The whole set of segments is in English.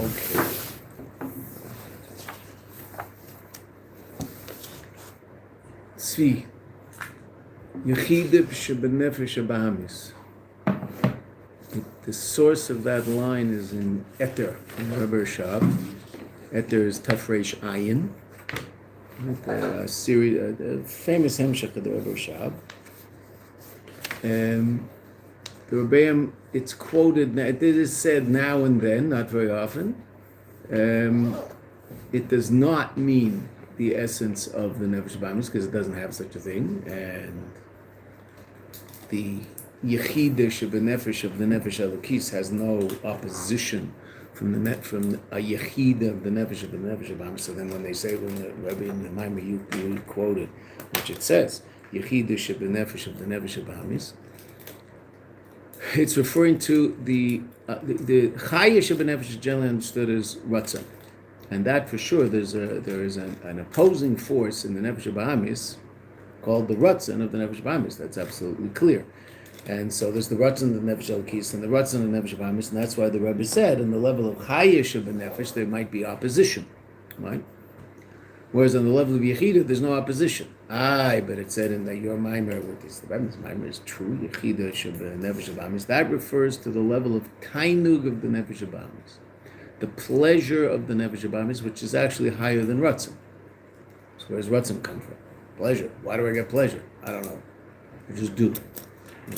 Okay. Tzvi. Yechide shebenefesh habahamis. The source of that line is in Eter, in Rebbe Rashab. Eter is Tafresh Ayin. A famous hemshech of the Rebbe Rashab. The Rebbeim, it's quoted, it is said now and then, not very often. It does not mean the essence of the Nefesh Bahamis, because it doesn't have such a thing. And the Yechida Shebenefesh of the Nefesh Elokis has no opposition from a Yechida of the Nefesh of the Nefesh Bahamis. So then when they say, when the Rebbe in the Maimah you quoted, which it says, Yechida Shebenefesh of the Nefesh Bahamis, it's referring to the Chaya Shebenefesh generally understood as Ratzon. And that for sure, there is an opposing force in the Nefesh Bahamis called the Ratzon of the Nefesh Bahamis. That's absolutely clear. And so there's the Ratzon of the Nefesh Elokis and the Ratzon of the Nefesh Bahamis, and that's why the Rebbe said in the level of Chaya Shebenefesh there might be opposition, right? Whereas on the level of Yechida, there's no opposition. But it said in your Maimer, with this, the Rebbe's Maimer is true, Yechida Shebenefesh Bahamis. That refers to the level of Tainug of the Nefesh Bahamis, the pleasure of the Nefesh Bahamis, which is actually higher than Ratzon. So where does Ratzon come from? Pleasure. Why do I get pleasure? I don't know. I just do.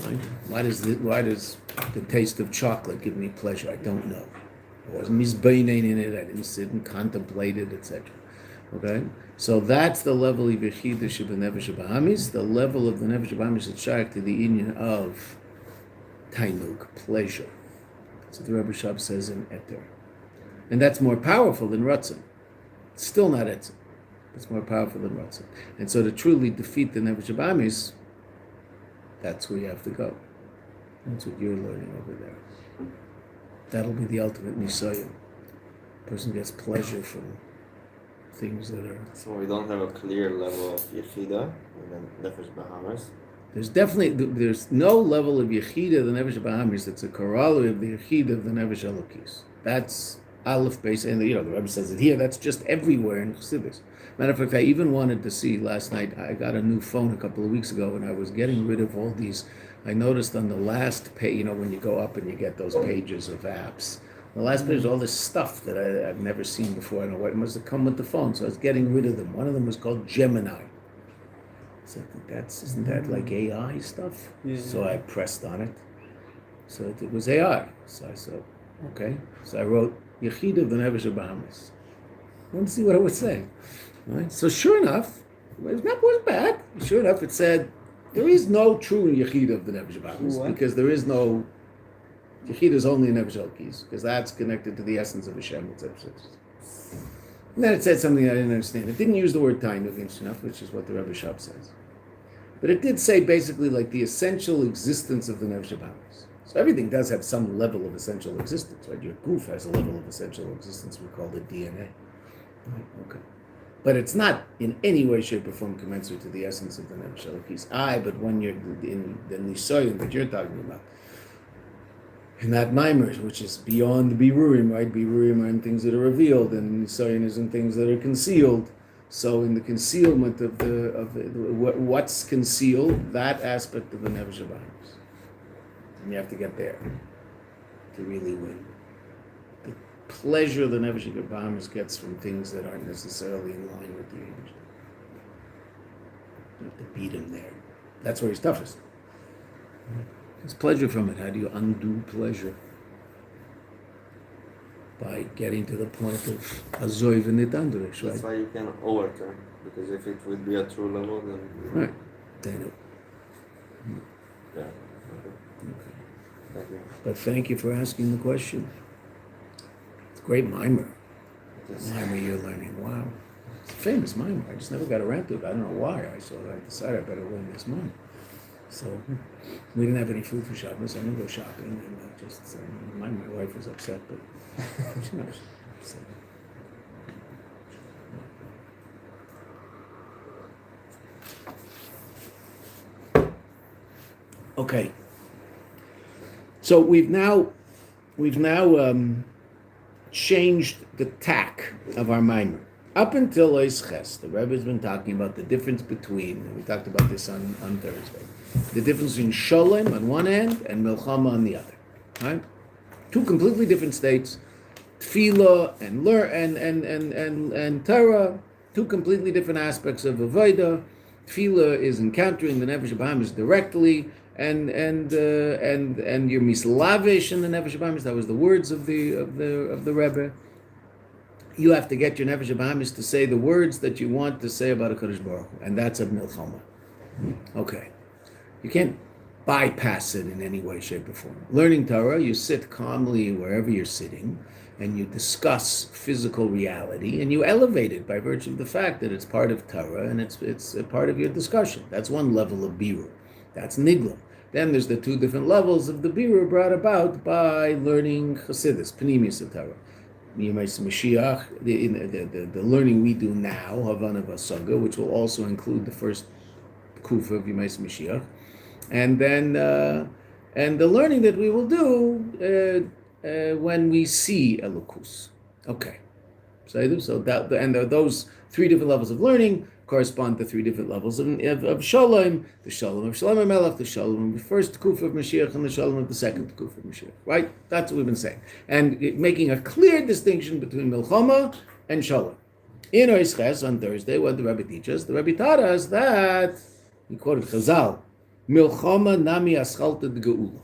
Right? Why does the taste of chocolate give me pleasure? I don't know. I wasn't misbeinin in it. I didn't sit and contemplate it, etc. Okay, so that's the level of Yechida Shebenefesh Bahamis. The level of the Nefesh Bahamis is shaykh to the union of Tainug, pleasure. That's what the Rebbe Shab says in Eter, and that's more powerful than Ratzon. It's still not Etzim. It's more powerful than Ratzon. And so to truly defeat the Nefesh Bahamis, that's where you have to go. That's what you're learning over there. That'll be the ultimate nisayon. Person gets pleasure from things that are... So we don't have a clear level of Yechida in the Nefesh Bahamis? There's no level of Yechida of the Nefesh Bahamis that's a corollary of the Yechida of the Nefesh Elokis. That's Aleph base, and the Rebbe says it here, that's just everywhere in Chassidus. Matter of fact, I even wanted to see last night, I got a new phone a couple of weeks ago, and I was getting rid of all these. I noticed on the last page, when you go up and you get those pages of apps, the last page is all this stuff that I've never seen before. I don't know what, it must have come with the phone, so I was getting rid of them. One of them was called Gemini. So isn't that like AI stuff? Yeah. So I pressed on it. So it was AI. So I said, okay. So I wrote, Yechida of the Nefesh Bahamis. I want to see what it would say. Right? So sure enough, it wasn't bad. Sure enough, it said, there is no true Yechida of the Nefesh Bahamis, because there is no... Yechida is only in Nefesh Elokis, because that's connected to the essence of Hashem, etc. And then it said something I didn't understand. It didn't use the word Tainug, interesting enough, which is what the Rebbe Shab says. But it did say basically like the essential existence of the Nefesh Bahamis. So everything does have some level of essential existence, right? Your goof has a level of essential existence, we call it DNA. Right? Okay. But it's not in any way, shape, or form commensurate to the essence of the Nefesh Elokis. But when you're in the Nisoyin that you're talking about, in that Maimer, which is beyond the Birurim, right? Birurim are in things that are revealed, and Nisoyin is in things that are concealed. So in the concealment of what's concealed, that aspect of the Nefesh Bahamis, and you have to get there to really win. The pleasure the Nefesh Bahamis gets from things that aren't necessarily in line with the image. You have to beat him there. That's where he's toughest. There's pleasure from it. How do you undo pleasure? By getting to the point of Azoiv and Nitandurish, right? That's why you can overturn, because if it would be a true level, then... Right. Then it... Yeah. Okay. Thank you. But thank you for asking the question. It's a great mimer. Mimer you're learning. Wow. It's a famous mimer. I just never got around to it. I don't know why. I decided I better learn this mimer. So we didn't have any food for Shabbos. I didn't go shopping, and I just my wife was upset, but she knows. So. Okay. So we've now changed the tack of our Maimer. Up until Ois Ches, the Rebbe has been talking about the difference between, we talked about this on Thursday, the difference between Sholem on one end and Milchama on the other. Right? Two completely different states. Tefillah and Torah, two completely different aspects of Avodah. Tefillah is encountering the Nefesh Bahamis directly, and you're mislavish in the Nefesh Bahamis. That was the words of the Rebbe. You have to get your Nefesh Bahamis to say the words that you want to say about a Kadosh Baruch Hu, and that's a milchama. Okay, you can't bypass it in any way, shape, or form. Learning Torah, you sit calmly wherever you're sitting, and you discuss physical reality, and you elevate it by virtue of the fact that it's part of Torah and it's a part of your discussion. That's one level of birur. That's nigla. Then there's the two different levels of the birur brought about by learning Chassidus, Pnimius of Torah. Yemais Mashiach, the learning we do now, Havana Vasaga, which will also include the first kufa of Yemais Mashiach, and then and the learning that we will do when we see Elokus. Okay, so those three different levels of learning correspond to three different levels of Shalom, the Shalom of Shalom HaMelech, the Shalom of the first Kufa of Mashiach, and the Shalom of the second Kufa of Mashiach, right? That's what we've been saying. And making a clear distinction between Milchama and Shalom. In Ois Ches on Thursday, what the Rebbe teaches, the Rebbe taught us that, he quoted Chazal, Milchama nami aschalta geula.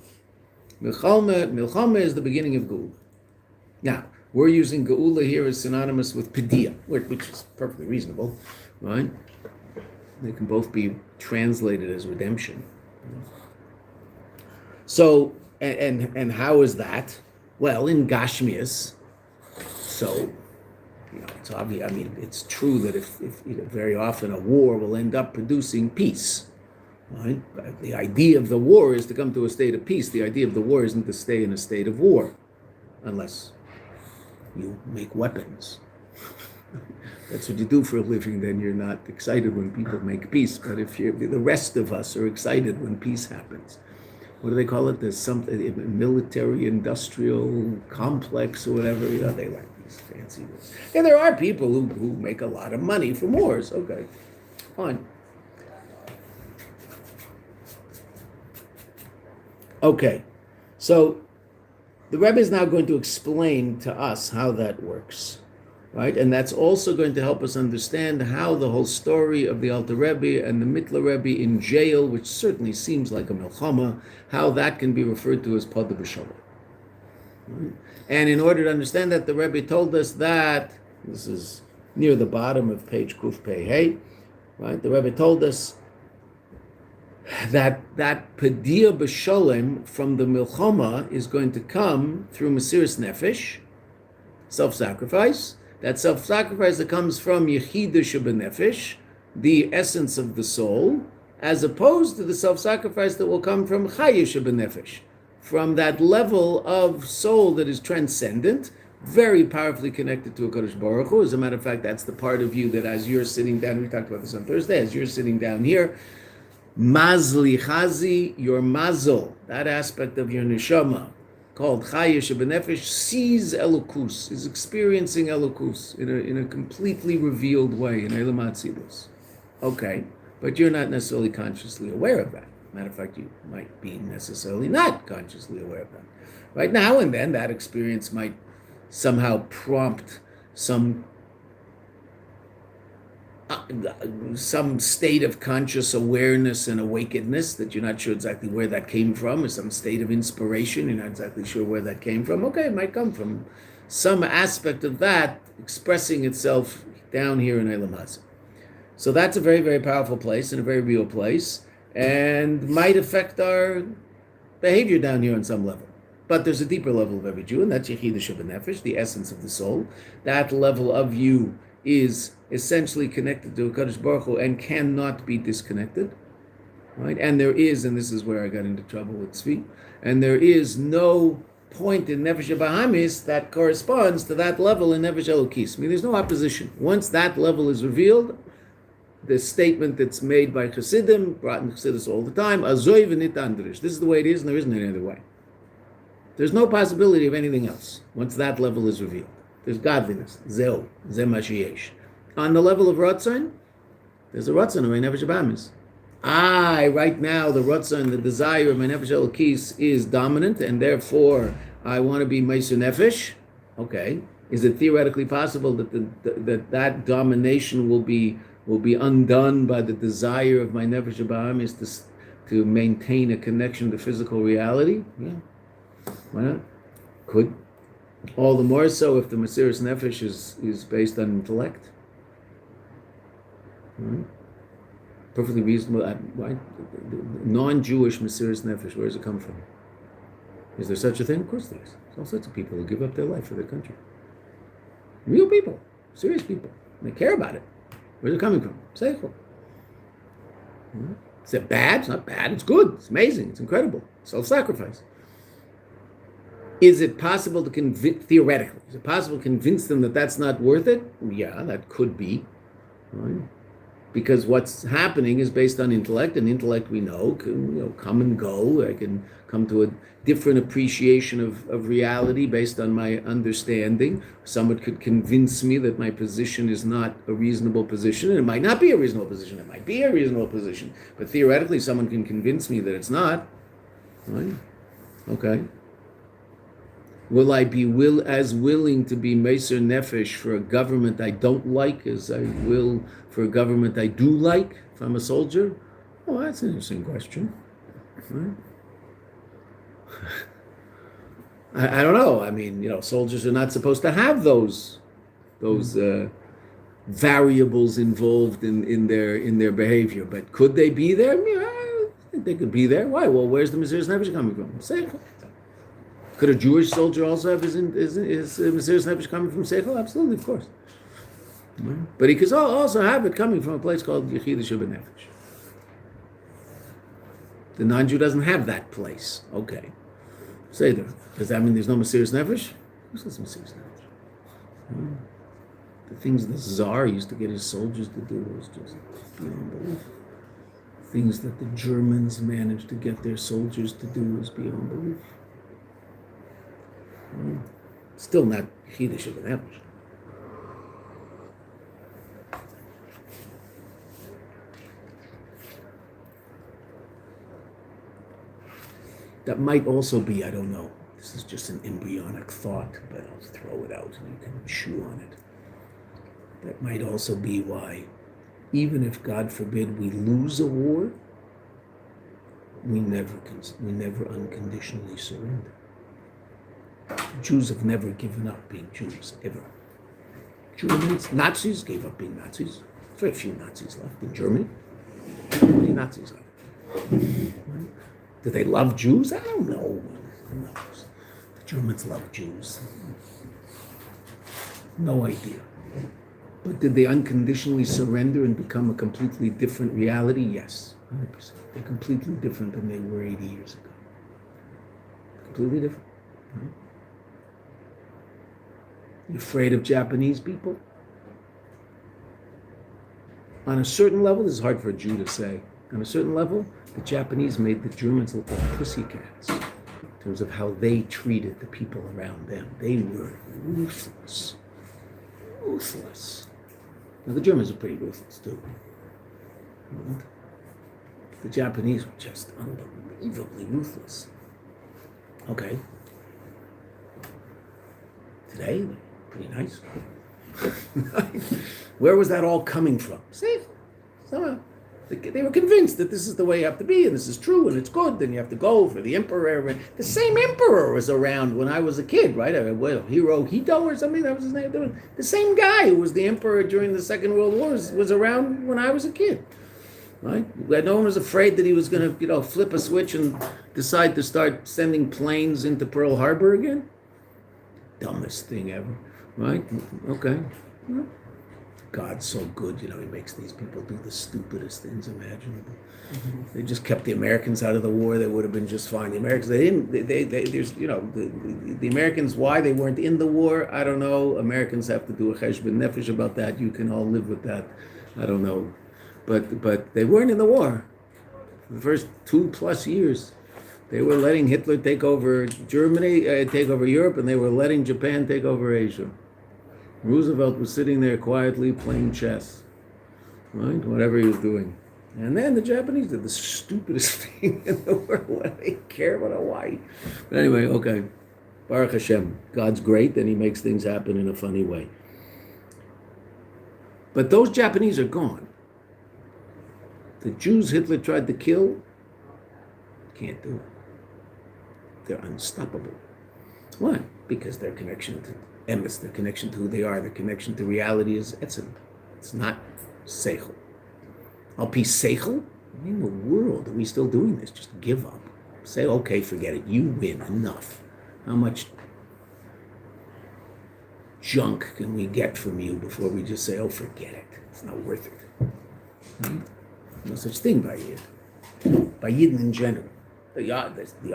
Milchama is the beginning of Geula. Now, we're using Geula here as synonymous with Pedia, which is perfectly reasonable. Right? They can both be translated as redemption. So, and how is that? Well, in Gashmias, so, it's obvious. I mean, it's true that if very often a war will end up producing peace. Right? The idea of the war is to come to a state of peace. The idea of the war isn't to stay in a state of war, unless you make weapons. That's what you do for a living, then you're not excited when people make peace. But if the rest of us are excited when peace happens. What do they call it? There's something, military industrial complex or whatever, they like these fancy words. And there are people who make a lot of money from wars. Okay, fine. Okay, so the Rebbe is now going to explain to us how that works. Right, and that's also going to help us understand how the whole story of the Alter Rebbe and the Mitler Rebbe in jail, which certainly seems like a milchama, how that can be referred to as Poda besholom. Right? And in order to understand that, the Rebbe told us that, this is near the bottom of page Kuf Pei Hey, right? The Rebbe told us that Pedia besholom from the milchama is going to come through Mesiras Nefesh, self-sacrifice. That self-sacrifice that comes from Yechidah Shebenefesh, the essence of the soul, as opposed to the self-sacrifice that will come from Chaya Shebenefesh, from that level of soul that is transcendent, very powerfully connected to a Kadosh Baruch Hu. As a matter of fact, that's the part of you that as you're sitting down, we talked about this on Thursday, as you're sitting down here, Mazli Chazi, your mazel, that aspect of your neshama, called Chaya Shebenefesh, sees Elokus, is experiencing Elokus in a completely revealed way, in Eilam Atzilus. Okay, but you're not necessarily consciously aware of that. Matter of fact, you might be necessarily not consciously aware of that. Right now and then, that experience might somehow prompt some state of conscious awareness and awakenedness that you're not sure exactly where that came from, or some state of inspiration, you're not exactly sure where that came from. Okay, it might come from some aspect of that expressing itself down here in Eilam Hazeh. So that's a very, very powerful place and a very real place, and might affect our behavior down here on some level. But there's a deeper level of every Jew, and that's Yechidah Shebenefesh, the essence of the soul. That level of you is essentially connected to HaKadosh Baruch Hu and cannot be disconnected, right? And there is, and this is where I got into trouble with Tzvi, and there is no point in Nefesh Bahamis that corresponds to that level in Nefesh Elokis. I mean, there's no opposition. Once that level is revealed, the statement that's made by Chassidim, brought in Chassidus all the time, Azoy v'nit andrish. This is the way it is, and there isn't any other way. There's no possibility of anything else once that level is revealed. There's godliness. Zeu. Ze ma sheyesh. On the level of Ratzon, there's a Ratzon of my Nefesh Abamis. Right now, the Ratzon, the desire of my Nefesh Elokis is dominant, and therefore I want to be Meiser Nefesh. Okay. Is it theoretically possible that that domination will be undone by the desire of my Nefesh Abamis to maintain a connection to physical reality? Yeah. Why not? Could. All the more so if the Mesiras Nefesh is based on intellect. Perfectly reasonable. Right? Non-Jewish Mesiras Nefesh, where does it come from? Is there such a thing? Of course there is. There's all sorts of people who give up their life for their country. Real people. Serious people. They care about it. Where's it coming from? Seichel. Is it bad? It's not bad. It's good. It's amazing. It's incredible. Self-sacrifice. Is it possible to convince, theoretically, is it possible to convince them that that's not worth it? Yeah, that could be. Right? Because what's happening is based on intellect, and intellect we know can come and go. I can come to a different appreciation of reality based on my understanding. Someone could convince me that my position is not a reasonable position, and it might not be a reasonable position. It might be a reasonable position, but theoretically someone can convince me that it's not. Right? Okay. Will I be as willing to be Meiser Nefesh for a government I don't like as I will for a government I do like if I'm a soldier? Oh, that's an interesting question. Right? I don't know. I mean, soldiers are not supposed to have those variables involved in their behavior, but could they be there? Yeah, I think they could be there. Why? Well, where's the Mesiras Nefesh coming from? Seichel. Could a Jewish soldier also have his Mesiras Nefesh coming from Seichel? Absolutely, of course. But he could also have it coming from a place called Yechidah Shebenefesh. The non-Jew doesn't have that place. Okay. Seder. Does that mean there's no Mesiras Nefesh? Who says Mesiras Nefesh? The things the Tsar used to get his soldiers to do was just beyond belief. Things that the Germans managed to get their soldiers to do was beyond belief. Still not Yechidah Shebenefesh. That might also be, I don't know, this is just an embryonic thought, but I'll throw it out and you can chew on it. That might also be why, even if, God forbid, we lose a war, we never unconditionally surrender. Jews have never given up being Jews, ever. Germans, Nazis gave up being Nazis. Very few Nazis left in Germany. How many Nazis left? Do they love Jews? I don't know. Who knows? The Germans love Jews. No idea. But did they unconditionally surrender and become a completely different reality? Yes, 100%. They're completely different than they were 80 years ago. Completely different. Right? You afraid of Japanese people? On a certain level, this is hard for a Jew to say. On a certain level, the Japanese made the Germans look like pussycats in terms of how they treated the people around them. They were ruthless. Ruthless. Now, the Germans were pretty ruthless, too. The Japanese were just unbelievably ruthless. Okay. Today, they're pretty nice. Where was that all coming from? See, somehow. They were convinced that this is the way you have to be, and this is true, and it's good, and you have to go for the emperor. The same emperor was around when I was a kid, right? Hirohito or something, that was his name. The same guy who was the emperor during the Second World War was around when I was a kid, right? No one was afraid that he was going to, flip a switch and decide to start sending planes into Pearl Harbor again. Dumbest thing ever, right? Okay. Well, God's so good, he makes these people do the stupidest things imaginable. Mm-hmm. They just kept the Americans out of the war, they would have been just fine. The Americans, the Americans, why they weren't in the war, I don't know. Americans have to do a cheshbon nefesh about that. You can all live with that. I don't know. But they weren't in the war. For the first 2+ years, they were letting Hitler take over Germany, take over Europe, and they were letting Japan take over Asia. Roosevelt was sitting there quietly playing chess, right? Whatever he was doing. And then the Japanese did the stupidest thing in the world. They care about Hawaii. But anyway, okay. Baruch Hashem. God's great, and he makes things happen in a funny way. But those Japanese are gone. The Jews Hitler tried to kill, can't do it. They're unstoppable. Why? Because their connection to emes, their connection to who they are, their connection to reality is etzem. It's not seichel. Al pi seichel? In the world are we still doing this? Just give up. Say, okay, forget it. You win. Enough. How much junk can we get from you before we just say, oh, forget it. It's not worth it. No such thing by Yid. By Yidden in general. The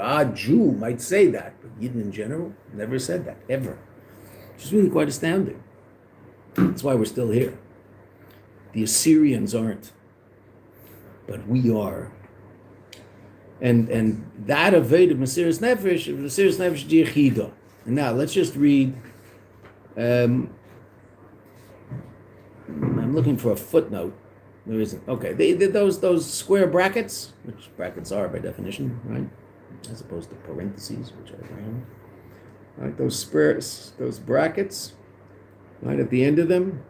odd Jew might say that, but Yidden in general never said that, ever. Which is really quite astounding. That's why we're still here. The Assyrians aren't, but we are. And that evaded Mesiras Nefesh Diyechido. And now let's just read. I'm looking for a footnote. There isn't. Okay, those square brackets, which brackets are by definition, right? As opposed to parentheses, which are round. Right, those brackets, right at the end of them.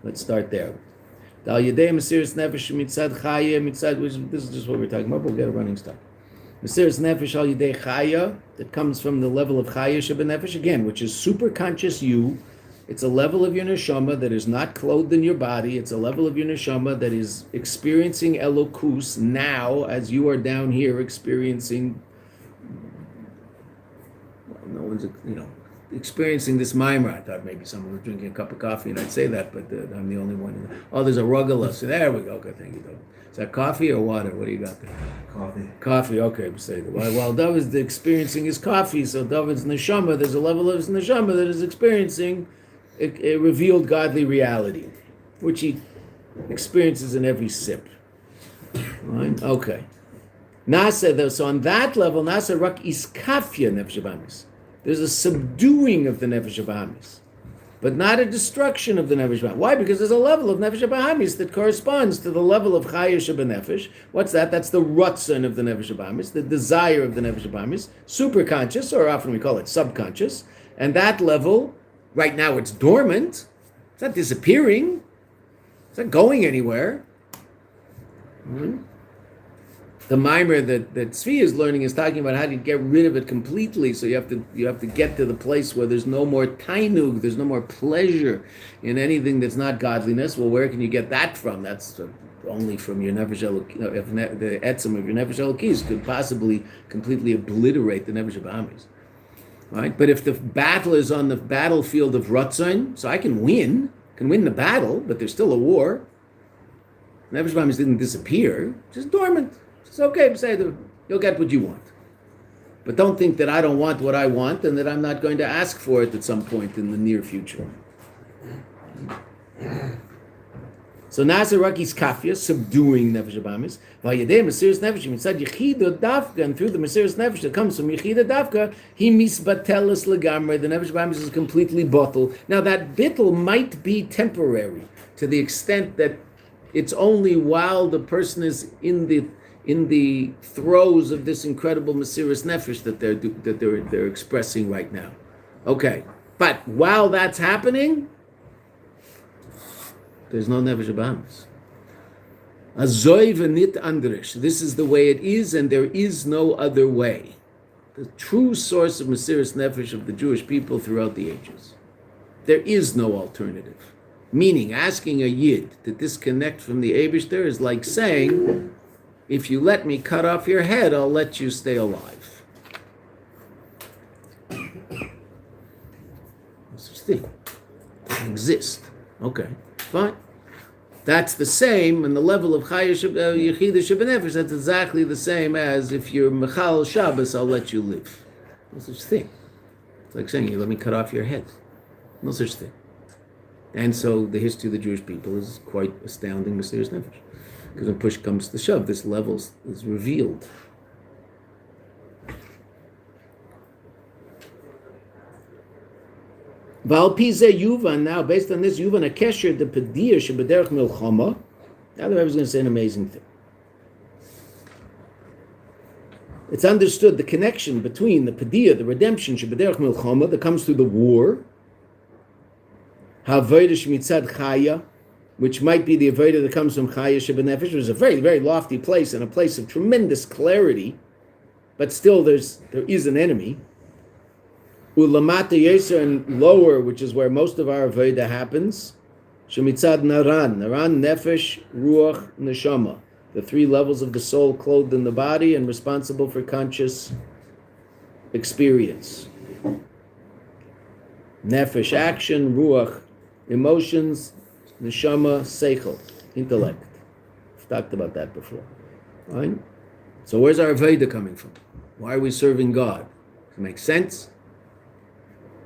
Let's start there. This is just what we're talking about. We'll get a running start. Mesiras Nefesh al Yidei Chaya, that comes from the level of Chaya Shebenefesh, again, which is super conscious you. It's a level of your neshama that is not clothed in your body. It's a level of your neshama that is experiencing Elokus now, as you are down here experiencing. Well, no one's, experiencing this mimer. I thought maybe someone was drinking a cup of coffee, and I'd say that, but I'm the only one. Oh, there's a rugala. So there we go. Okay, thank you, David. Is that coffee or water? What do you got there? Coffee. Coffee. Okay, say that. While David's experiencing his coffee, so David's neshama, there's a level of his neshama that is experiencing a revealed godly reality, which he experiences in every sip. Right? Okay. Nasa, so on that level, Nasa rak iskafia nefesh habahamis. There's a subduing of the nefesh habahamis, but not a destruction of the nefesh habahamis. Why? Because there's a level of nefesh habahamis that corresponds to the level of chaya shebenefesh. What's that? That's the rutzon of the nefesh habahamis, the desire of the nefesh habahamis, superconscious, or often we call it subconscious. And that level, right now it's dormant. It's not disappearing. It's not going anywhere. Mm-hmm. The mimer that Tzvi is learning is talking about how to get rid of it completely. So you have to get to the place where there's no more tainug, there's no more pleasure in anything that's not godliness. Well, where can you get that from? That's only from your nefesh elokis. The etzem of your nefesh elokis could possibly completely obliterate the nefesh habahamis. Right? But if the battle is on the battlefield of Ratzon, so I can win the battle, but there's still a war. Nefesh habahamis didn't disappear, just dormant. It's okay, say you'll get what you want. But don't think that I don't want what I want and that I'm not going to ask for it at some point in the near future. So Nasa Raki's kafia, subduing Nefesh habahamis. Vayedei Mesiras Nefesh, mitzad Yechida Dafka, and through the Mesiras Nefesh that comes from Yechida Dafka, he misbateles legamre, the Nefesh habahamis is completely bottled. Now that bittul might be temporary, to the extent that it's only while the person is in the throes of this incredible Mesiras Nefesh that they're expressing right now. Okay, but while that's happening, there's no Nefesh habahamis. Azoy v'nit andrish. This is the way it is, and there is no other way. The true source of Mesiras Nefesh of the Jewish people throughout the ages. There is no alternative. Meaning, asking a Yid to disconnect from the Eibishter is like saying, if you let me cut off your head, I'll let you stay alive. No such thing. It doesn't exist. Okay, fine. That's the same, and the level of Chaya Yechida Shebenefesh, that's exactly the same as if you're Mechal Shabbos, I'll let you live. No such thing. It's like saying, you let me cut off your head. No such thing. And so the history of the Jewish people is quite astounding, Mesiras Nefesh. Because when push comes to shove, this level is revealed. Valpize Yuvan, now based on this, Yuvan Akesher, the Padiyah, Shebederech Milchama. Now the Rebbe is going to say an amazing thing. It's understood the connection between the Padiyah, the redemption, Shebederech Milchama, that comes through the war, Havodah Mitzad Chaya, which might be the Avodah that comes from Chaya Shebenefesh, which is a very, very lofty place and a place of tremendous clarity, but still there is an enemy. Ulamata Yeser, and lower, which is where most of our Avodah happens, Shemitzad Naran, Nefesh, Ruach, Neshama, the three levels of the soul clothed in the body and responsible for conscious experience. Nefesh, action, Ruach, emotions, Neshama, Seichel, intellect. We've talked about that before. Right? So where's our Avodah coming from? Why are we serving God? Does it make sense?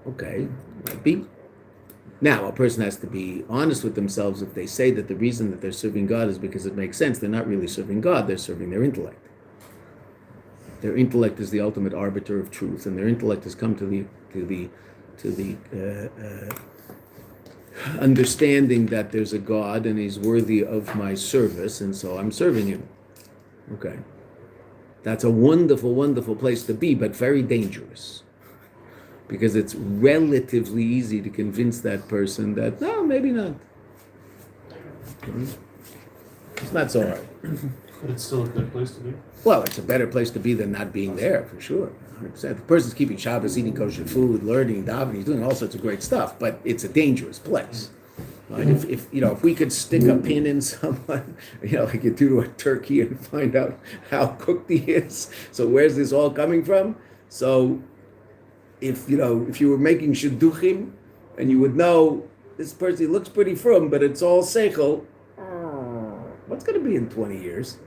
Okay, might be. Now, a person has to be honest with themselves if they say that the reason that they're serving God is because it makes sense. They're not really serving God, they're serving their intellect. Their intellect is the ultimate arbiter of truth, and their intellect has come to the understanding that there's a God and he's worthy of my service, and so I'm serving him. Okay. That's a wonderful, wonderful place to be, but very dangerous. Because it's relatively easy to convince that person that, no, maybe not. It's not so hard. But it's still a good place to be. Well, it's a better place to be than not being there, for sure. 100%. The person's keeping Shabbos, eating kosher food, learning, davening, he's doing all sorts of great stuff, but it's a dangerous place. Right? If we could stick a pin in someone, like you do to a turkey and find out how cooked he is. So where's this all coming from? So if you were making shidduchim and you would know this person looks pretty frum, but it's all seichel, what's going to be in 20 years?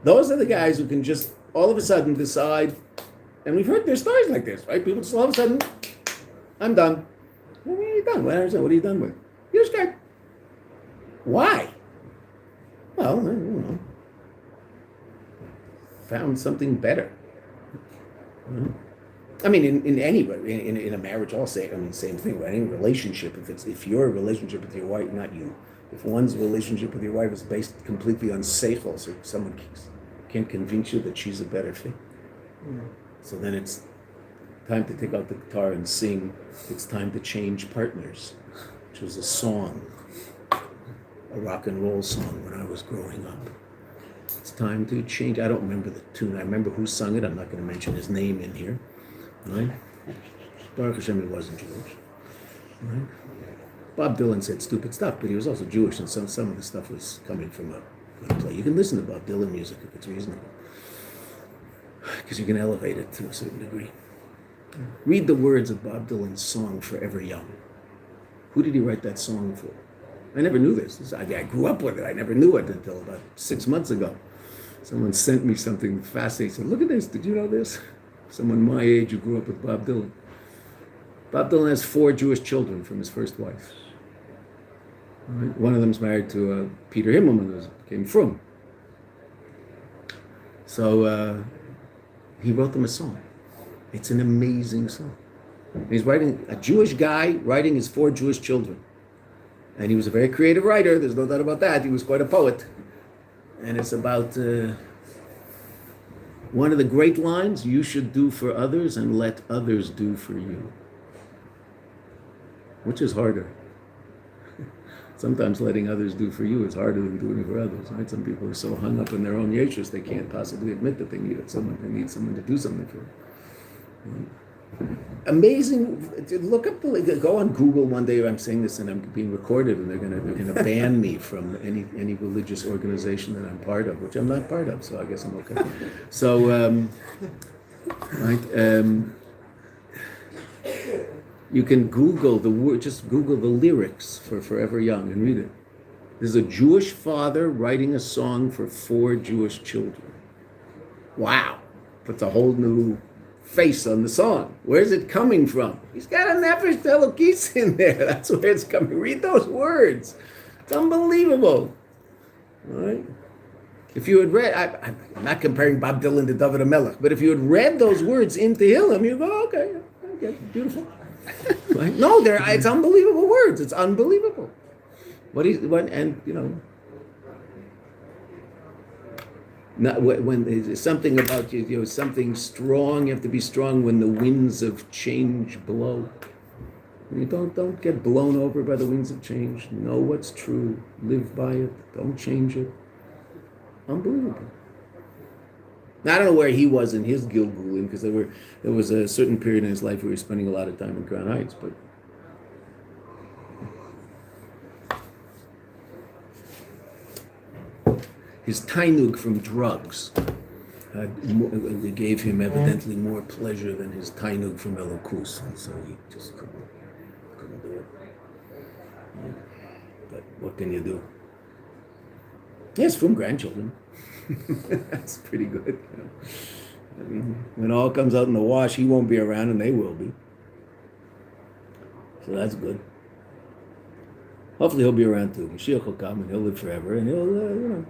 Those are the guys who can just all of a sudden decide, and we've heard their stories like this, right? People just all of a sudden, I'm done. What are you done? What are you done with? You're scared. Why? Well, I don't know. Found something better. I mean, in any way, in a marriage, I'll say, same thing. But any relationship, if your relationship with your wife, not you, if one's relationship with your wife is based completely on seichel, so someone can't convince you that she's a better fit, so then it's time to take out the guitar and sing. It's time to change partners, which was a song, a rock and roll song when I was growing up. It's time to change. I don't remember the tune. I remember who sung it. I'm not going to mention his name in here. Right? Baruch Hashem, he wasn't Jewish. Right? Bob Dylan said stupid stuff, but he was also Jewish, and some of the stuff was coming from a good place. You can listen to Bob Dylan music if it's reasonable, because you can elevate it to a certain degree. Read the words of Bob Dylan's song "Forever Young." Who did he write that song for? I never knew this. I grew up with it. I never knew it until about 6 months ago. Someone sent me something fascinating. Said, "Look at this. Did you know this?" Someone my age who grew up with Bob Dylan. Bob Dylan has 4 Jewish children from his first wife. Right? One of them's married to Peter Himmelman, who came from. So he wrote them a song. It's an amazing song. And he's writing, a Jewish guy writing his 4 Jewish children. And he was a very creative writer, there's no doubt about that. He was quite a poet. And it's about one of the great lines, you should do for others and let others do for you. Which is harder? Sometimes letting others do for you is harder than doing it for others, right? Some people are so hung up in their own yeshus, they can't possibly admit that they need someone to do something for them. Amazing. Look up go on Google one day. I'm saying this and I'm being recorded, and they're gonna ban me from any religious organization that I'm part of, which I'm not part of. So I guess I'm okay. So you can Google the word. Just Google the lyrics for "Forever Young" and read it. There's a Jewish father writing a song for 4 Jewish children. Wow, puts a whole new face on the song. Where's it coming from? He's got a nefesh telokis in there. That's where it's coming. Read those words. It's unbelievable. All right? If you had read, I'm not comparing Bob Dylan to David HaMelech, but if you had read those words in Tehillim, you go, okay, beautiful. Right? No, it's unbelievable words. It's unbelievable. And not when there's something about something strong. You have to be strong when the winds of change blow. You don't get blown over by the winds of change. Know what's true. Live by it. Don't change it. Unbelievable. Now, I don't know where he was in his Gilgulim, because there was a certain period in his life where he was spending a lot of time in Crown Heights, but his tainug from drugs gave him evidently more pleasure than his tainug from Elokus, and so he just couldn't do it. But what can you do? Yes, from grandchildren. That's pretty good. I mean, when all comes out in the wash, he won't be around, and they will be. So that's good. Hopefully, he'll be around too. Mashiach will come, and he'll live forever, and he'll,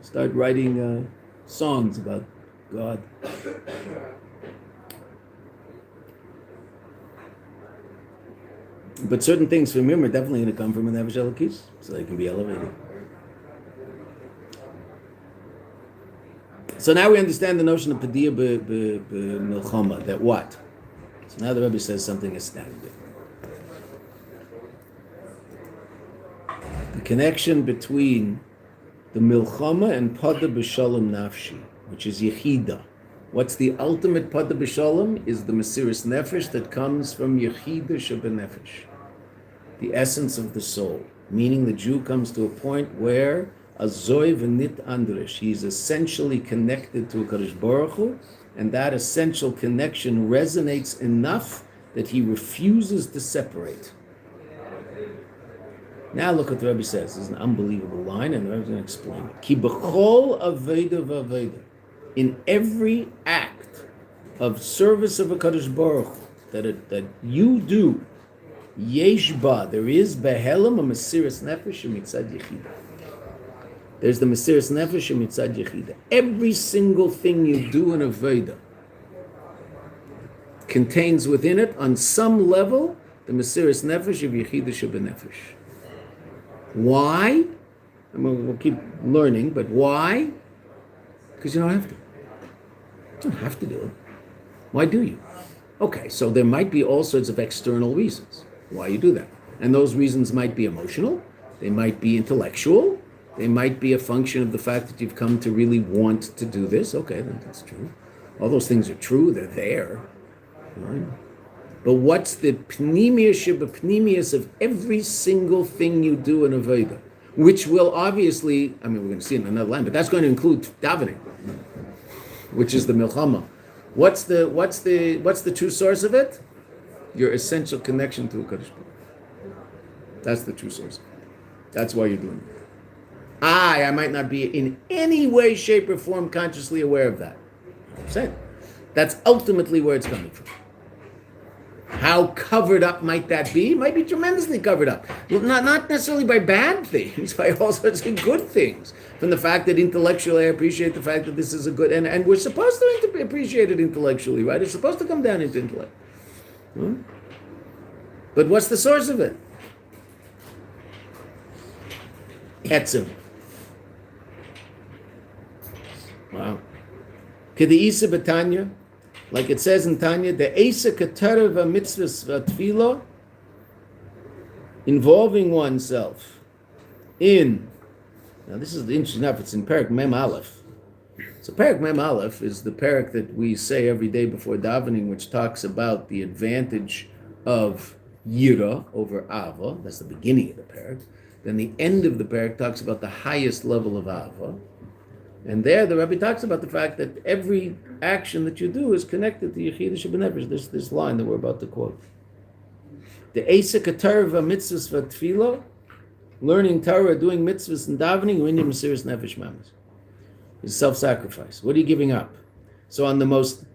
start writing songs about God. But certain things from him are definitely going to come from an Nefesh Elokis, so they can be elevated. So now we understand the notion of Padiyah b'milchama, that what? So now the Rebbe says something astounding. The connection between the milchama and Poda besholom nafshi, which is Yechida. What's the ultimate Poda besholom? Is the Mesiris Nefesh that comes from Yechida shebenefesh, the essence of the soul. Meaning the Jew comes to a point where Azoy v'nit andresh. He is essentially connected to HaKadosh Baruch Hu, and that essential connection resonates enough that he refuses to separate. Now look what the Rebbe says. This is an unbelievable line, and the Rebbe is going to explain it. Ki b'chol aveda v'aveda. In every act of service of HaKadosh Baruch Hu that you do, yesh ba, there is behelam a mesiras nefesh mitzad yechida. There's the Mesiras Nefesh and Mitzad Yechida. Every single thing you do in Aveda contains within it, on some level, the Mesiras Nefesh of Yechida Shebenefesh. Why? I mean, we'll keep learning, but why? Because you don't have to. You don't have to do it. Why do you? Okay, so there might be all sorts of external reasons why you do that. And those reasons might be emotional, they might be intellectual, they might be a function of the fact that you've come to really want to do this. Okay, that's true. All those things are true. They're there. Right? But what's the pneumius of every single thing you do in Aveda? Which will obviously, we're going to see it in another line, but that's going to include davening, which is the milchama. What's the true source of it? Your essential connection to HaKadosh Baruch Hu. That's the true source. That's why you're doing it. I might not be in any way, shape, or form consciously aware of that. I'm saying that's ultimately where it's coming from. How covered up might that be? It might be tremendously covered up. Not necessarily by bad things, by all sorts of good things. From the fact that intellectually I appreciate the fact that this is a good, and we're supposed to appreciate it intellectually, right? It's supposed to come down into intellect. But what's the source of it? Etzem. Wow. Kedeisa b'Tanya, like it says in Tanya, the Eisa Keterev mitzvahs v'tfila, involving oneself in. Now this is interesting enough. It's in Perek Mem Aleph. So Perek Mem Aleph is the perek that we say every day before davening, which talks about the advantage of Yira over Ava. That's the beginning of the perek. Then the end of the perek talks about the highest level of Ava. And there the Rebbe talks about the fact that every action that you do is connected to Yechida Shebenefesh, this line that we're about to quote. The Eisa Ketar v'mitzvahs v'tfila, learning Torah, doing mitzvahs and davening, when you're Mesiras Nefesh Mamas. It's self-sacrifice. What are you giving up? So on the most,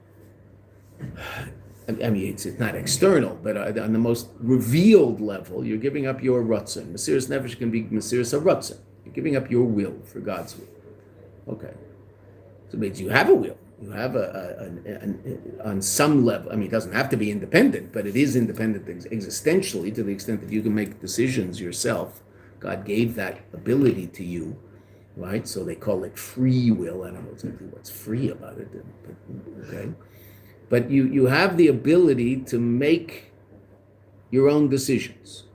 it's not external, but on the most revealed level, you're giving up your rutzon. Mesiras Nefesh can be Mesiras HaRutzon. You're giving up your will for God's will. Okay. So it means you have a will. You have on some level. I mean, it doesn't have to be independent, but it is independent existentially to the extent that you can make decisions yourself. God gave that ability to you, right? So they call it free will. I don't know exactly what's free about it, but okay. But you have the ability to make your own decisions.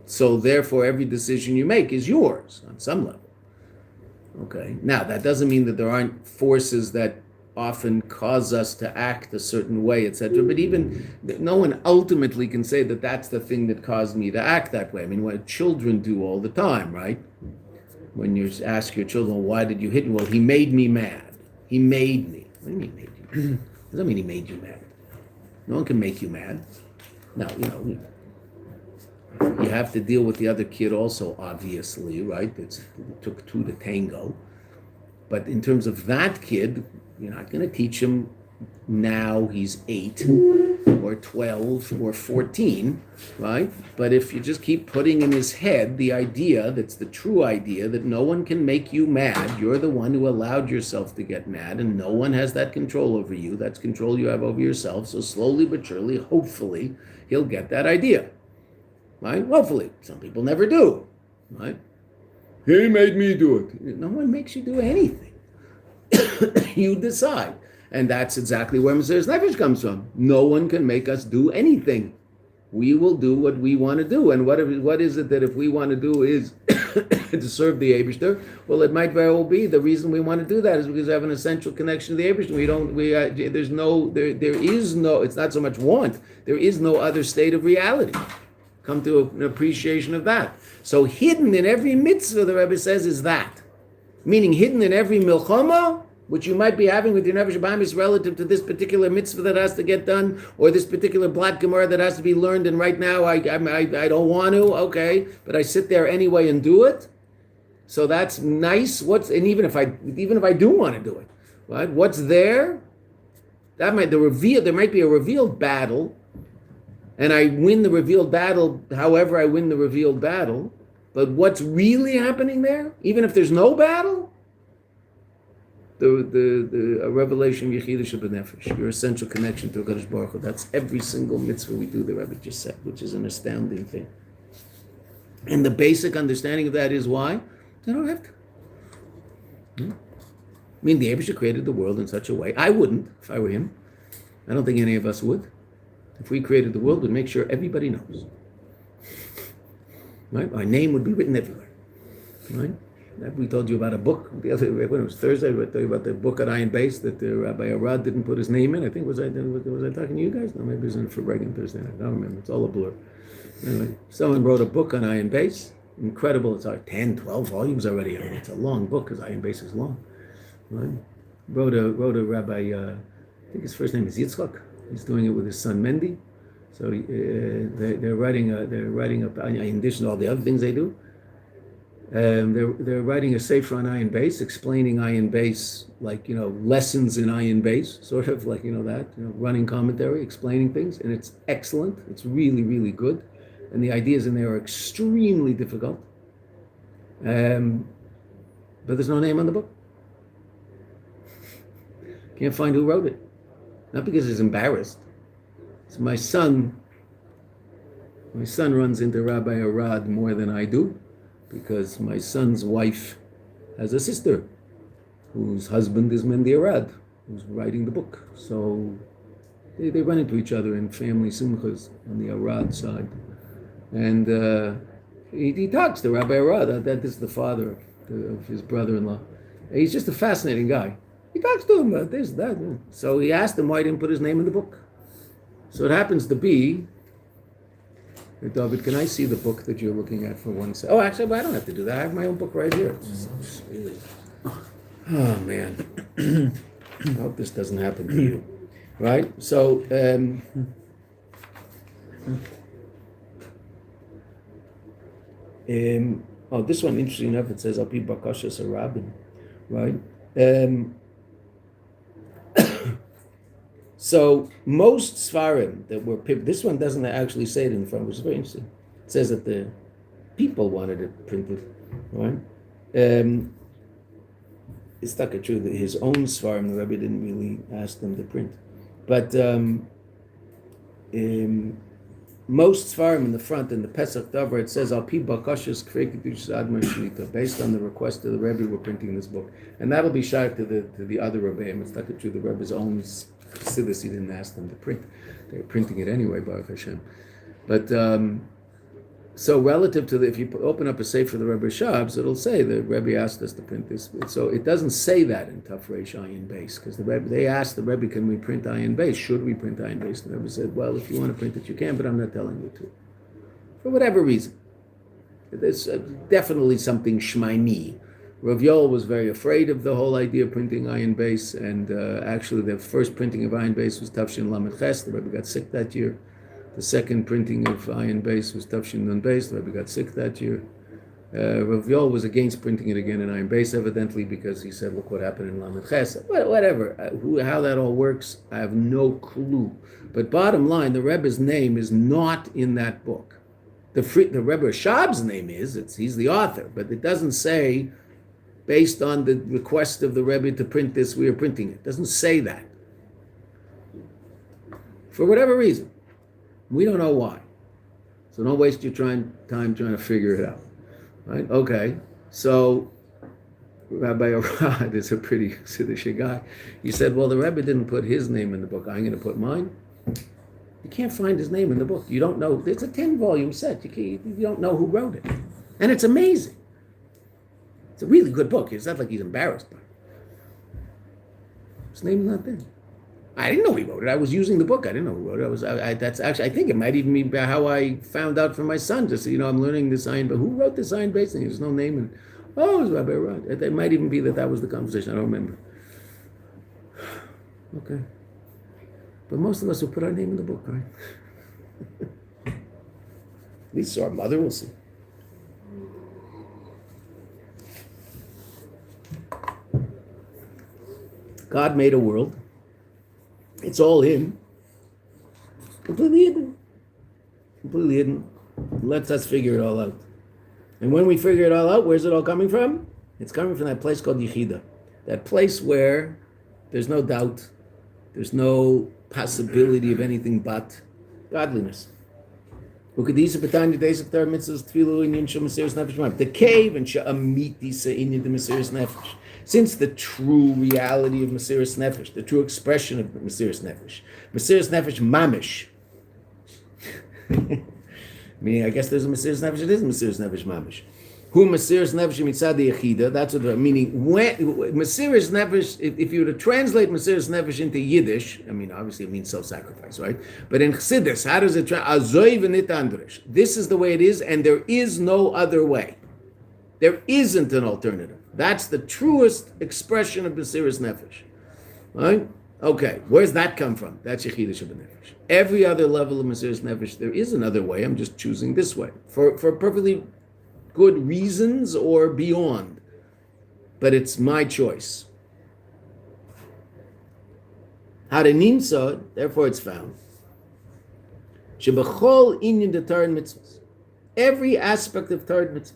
So therefore, every decision you make is yours on some level. Okay. Now, that doesn't mean that there aren't forces that often cause us to act a certain way, etc. But even no one ultimately can say that that's the thing that caused me to act that way. I mean, what children do all the time, right? When you ask your children, why did you hit me? Well, he made me mad. He made me. What do you mean made you mad? Doesn't mean he made you mad. No one can make you mad. Now, you have to deal with the other kid also, obviously, right? It took two to tango. But in terms of that kid, you're not going to teach him now he's 8 or 12 or 14, right? But if you just keep putting in his head the idea, that's the true idea, that no one can make you mad, you're the one who allowed yourself to get mad, and no one has that control over you, that's control you have over yourself, so slowly but surely, hopefully, he'll get that idea, right? Hopefully. Some people never do, right? He made me do it. No one makes you do anything. You decide. And that's exactly where Mesiras Nefesh comes from. No one can make us do anything. We will do what we want to do. And what is it that if we want to do is to serve the Eibishter? Well, it might very well be the reason we want to do that is because we have an essential connection to the Eibishter. There is no, it's not so much want, there is no other state of reality. Come to an appreciation of that. So hidden in every mitzvah, the Rebbe says, is that. Meaning hidden in every milchama, which you might be having with your Nefesh Bahamis relative to this particular mitzvah that has to get done, or this particular Blat Gemara that has to be learned, and right now I don't want to, okay, but I sit there anyway and do it. So that's nice. And even if I do want to do it, right? What's there? There might be a revealed battle, and I win the revealed battle. However, I win the revealed battle. But what's really happening there, even if there's no battle, the revelation of Yechidah Shabbat your essential connection to HaKadosh Baruch Hu. That's every single mitzvah we do, the Rebbe just said, which is an astounding thing. And the basic understanding of that is why? They don't have to. I mean, the Eibishter created the world in such a way. I wouldn't, if I were him. I don't think any of us would. If we created the world, we'd make sure everybody knows. Right? Our name would be written everywhere. Right? We told you about a book when it was Thursday. We told you about the book at Iron Base that Rabbi Arad didn't put his name in. I think was I talking to you guys? No, maybe it was in for Bregan Thursday night. I don't remember. It's all a blur. Anyway, someone wrote a book on Iron Base. Incredible. It's like 10, 12 volumes already. I mean, it's a long book because Iron Base is long. Right? Wrote a Rabbi. I think his first name is Yitzchak. He's doing it with his son Mendy. So they're writing in addition to all the other things they do. They're writing a sefer on Iron Base, explaining Iron Base, like lessons in Iron Base, sort of like running commentary, explaining things, and it's excellent. It's really, really good, and the ideas in there are extremely difficult. But there's no name on the book. Can't find who wrote it. Not because he's embarrassed. So my son runs into Rabbi Arad more than I do, because my son's wife has a sister whose husband is Mendy Arad, who's writing the book. So they run into each other in family simchas on the Arad side. And he talks to Rabbi Arad, that is the father of his brother-in-law. He's just a fascinating guy. He talks to him about this, that. So he asked him why he didn't put his name in the book. So it happens to be, David, can I see the book that you're looking at for one second? Oh, actually, I don't have to do that. I have my own book right here. Oh, man. I hope this doesn't happen to you. Right? So, this one, interesting enough, it says, Al-Pi Bakashas Arabin. Right? So most Sfarim that were this one doesn't actually say it in front, which is very interesting. It says that the people wanted it printed, right? it's not true that his own Svarim, the Rebbe didn't really ask them to print. But most Svarim in the front, in the Pesach Davar, it says, Al Pi Bakashas Kfei Kedushas Admar Shlita. Based on the request of the Rebbe, we're printing this book. And that'll be shaykh to the other Rebbeim. It's not true the Rebbe's own Chassidus, he didn't ask them to print. They're printing it anyway, Baruch Hashem. But so relative to if you open up a sefer for the Rebbe Shabs, it'll say the Rebbe asked us to print this. So it doesn't say that in Taf Reish Ayin Beis, because they asked the Rebbe, can we print Ayin Beis? Should we print Ayin Beis? The Rebbe said, well, if you want to print it, you can, but I'm not telling you to. For whatever reason. There's definitely something shmaimi. Rav Yoel was very afraid of the whole idea of printing Ayin Beis, and actually the first printing of Ayin Beis was Tafshin Lamed Ches. The Rebbe got sick that year. The second printing of Ayin Beis was Tafshin Nun Beis. The Rebbe got sick that year. Rav Yoel was against printing it again in Ayin Beis, evidently, because he said, look what happened in Lamed Ches. Whatever. How that all works, I have no clue. But bottom line, the Rebbe's name is not in that book. The Rebbe Shab's name is, he's the author, but it doesn't say, based on the request of the Rebbe to print this, we are printing it. It doesn't say that. For whatever reason. We don't know why. So don't waste your time trying to figure it out. Right? Okay. So Rabbi Arad is a pretty Siddish guy. He said, well, the Rebbe didn't put his name in the book. I'm going to put mine. You can't find his name in the book. You don't know. It's a 10-volume set. You don't know who wrote it. And it's amazing. It's a really good book. It's not like he's embarrassed by it. His name's not there. I didn't know he wrote it. I was using the book. I didn't know who wrote it. That's actually, I think it might even be how I found out from my son. Just, I'm learning this Ayin, but who wrote this Ayin Beis thing? There's no name. And it was Rabbi Arad. It might even be that was the conversation. I don't remember. Okay. But most of us will put our name in the book, right? At least our mother will see. God made a world. It's all him. Completely hidden. Completely hidden. Lets us figure it all out. And when we figure it all out, where's it all coming from? It's coming from that place called Yechida. That place where there's no doubt, there's no possibility of anything but godliness. The cave and sha'amiti se'inyan de Mesiras Nefesh. Since the true reality of Mesiras Nefesh, the true expression of Mesiras Nefesh mamish. Meaning, I guess there's a Mesiras Nefesh, it is Mesiras Nefesh mamish. Who Mesiras Nefesh mitzad yechida, that's what meaning, when Mesiras Nefesh, if you were to translate Mesiras Nefesh into Yiddish, I mean, obviously it means self-sacrifice, right? But in Chassidus, how does it translate? Azoy v'nit andrish. This is the way it is, and there is no other way. There isn't an alternative. That's the truest expression of Mesiras Nefesh. Right? Okay, where's that come from? That's Yechida Shabbat. Every other level of Mesiras Nefesh, there is another way. I'm just choosing this way. For perfectly good reasons or beyond. But it's my choice. Harinimsa, therefore it's found. Shebachol inyan de Torah mitzvahs. Every aspect of Torah mitzvahs.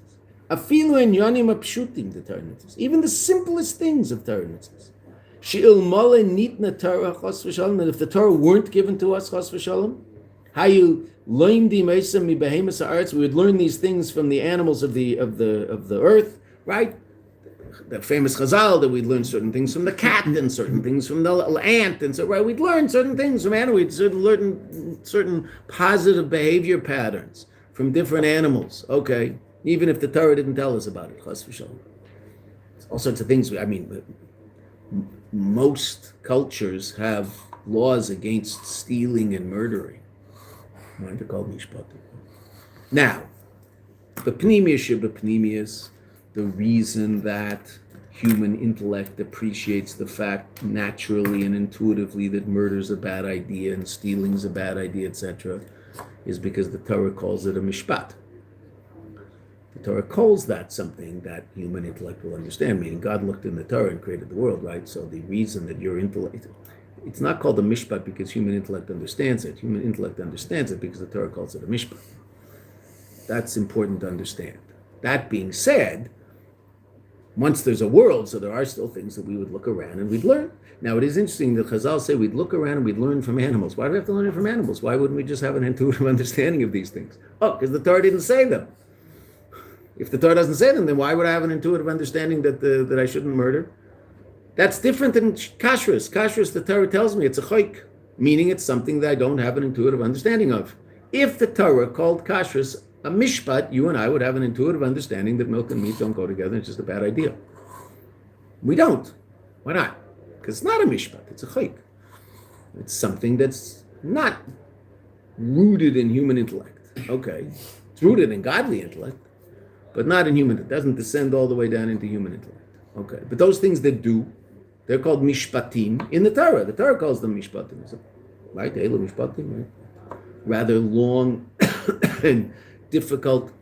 Afilu en yonim apshutim de Torah mitzvahs. Even the simplest things of Torah mitzvahs. She'il mole nitna Torah chos v'shalom. And if the Torah weren't given to us chos v'shalom, how you loimdi meisam mi behemoths haaretz, we would learn these things from the animals of the earth, right? The famous Chazal that we'd learn certain things from the cat and certain things from the ant, and so right, we'd learn certain things from animals. We'd learn certain positive behavior patterns from different animals. Okay, even if the Torah didn't tell us about it, chas v'shalom. All sorts of things. I mean, most cultures have laws against stealing and murdering. They're called mishpat. Now, the pnimius, the reason that human intellect appreciates the fact naturally and intuitively that murder is a bad idea and stealing is a bad idea, etc., is because the Torah calls it a mishpat. The Torah calls that something that human intellect will understand, meaning God looked in the Torah and created the world, right? So the reason that your intellect, it's not called a mishpat because human intellect understands it. Human intellect understands it because the Torah calls it a mishpat. That's important to understand. That being said, Once there's a world, so there are still things that we would look around and we'd learn. Now, it is interesting that Chazal say we'd look around and we'd learn from animals. Why do we have to learn it from animals? Why wouldn't we just have an intuitive understanding of these things? Oh, because the Torah didn't say them. If the Torah doesn't say them, then why would I have an intuitive understanding that I shouldn't murder? That's different than kashrus. Kashrus, the Torah tells me it's a chayk, meaning it's something that I don't have an intuitive understanding of. If the Torah called kashrus a mishpat, you and I would have an intuitive understanding that milk and meat don't go together. It's just a bad idea. We don't. Why not? Because it's not a mishpat. It's a chayk. It's something that's not rooted in human intellect. Okay. It's rooted in godly intellect, but not in human. It doesn't descend all the way down into human intellect. Okay. But those things that do, they're called mishpatim in the Torah. The Torah calls them mishpatim. Right? Elu mishpatim, right? Rather long and difficult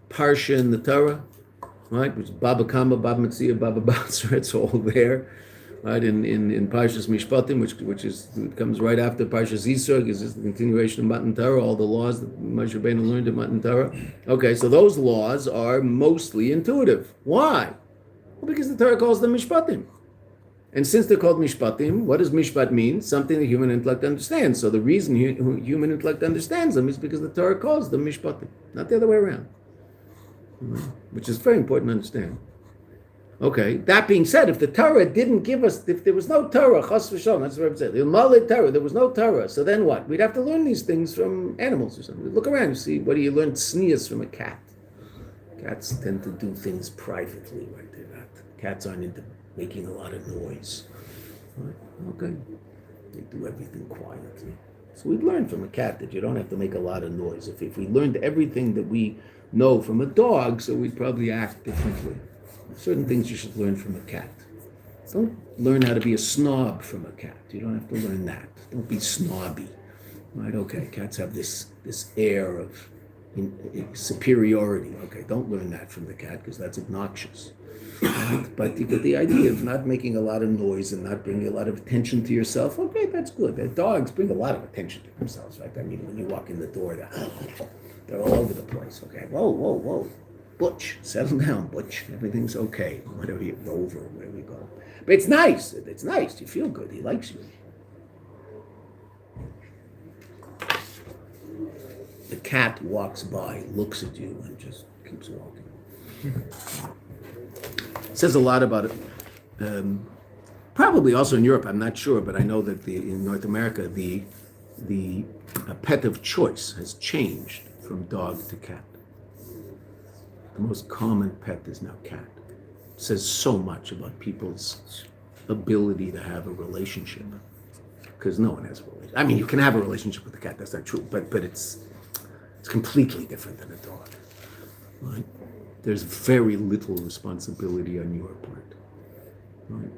parsha in the Torah, right? Which is Baba Kama, Baba Metzia, Baba Basra, it's all there, right? In Parshas Mishpatim, which is it comes right after Parshas Yisro, is just the continuation of Matan Torah, all the laws that Moshe Rabbeinu learned in Matan Torah. Okay, so those laws are mostly intuitive. Why? Well, because the Torah calls them Mishpatim. And since they're called mishpatim, what does mishpat mean? Something the human intellect understands. So the reason human intellect understands them is because the Torah calls them mishpatim, not the other way around. Which is very important to understand. Okay, that being said, if the Torah didn't give us, if there was no Torah, chas v'shalom, that's what I'm saying, Torah, there was no Torah, so then what? We'd have to learn these things from animals or something. Look around, you see, what do you learn? Sneers from a cat. Cats tend to do things privately, right? They're not, cats aren't into making a lot of noise. Right? Okay. They do everything quietly. So we'd learn from a cat that you don't have to make a lot of noise. If we learned everything that we know from a dog, so we'd probably act differently. Certain things you should learn from a cat. Don't learn how to be a snob from a cat. You don't have to learn that. Don't be snobby. Right? Okay, cats have this air of superiority. Okay, don't learn that from the cat because that's obnoxious. But you get the idea of not making a lot of noise and not bringing a lot of attention to yourself. Okay, that's good. The dogs bring a lot of attention to themselves, right? I mean, when you walk in the door, they're all over the place. Okay, whoa. Butch, settle down, Butch. Everything's okay. Whatever you go over, wherever you go. But it's nice. It's nice. You feel good. He likes you. The cat walks by, looks at you, and just keeps walking. It says a lot about it. Probably also in Europe, I'm not sure, but I know that in North America, the pet of choice has changed from dog to cat. The most common pet is now cat. It says so much about people's ability to have a relationship, because no one has a relationship. I mean, you can have a relationship with a cat, that's not true, but it's completely different than a dog, right? There's very little responsibility on your part, right?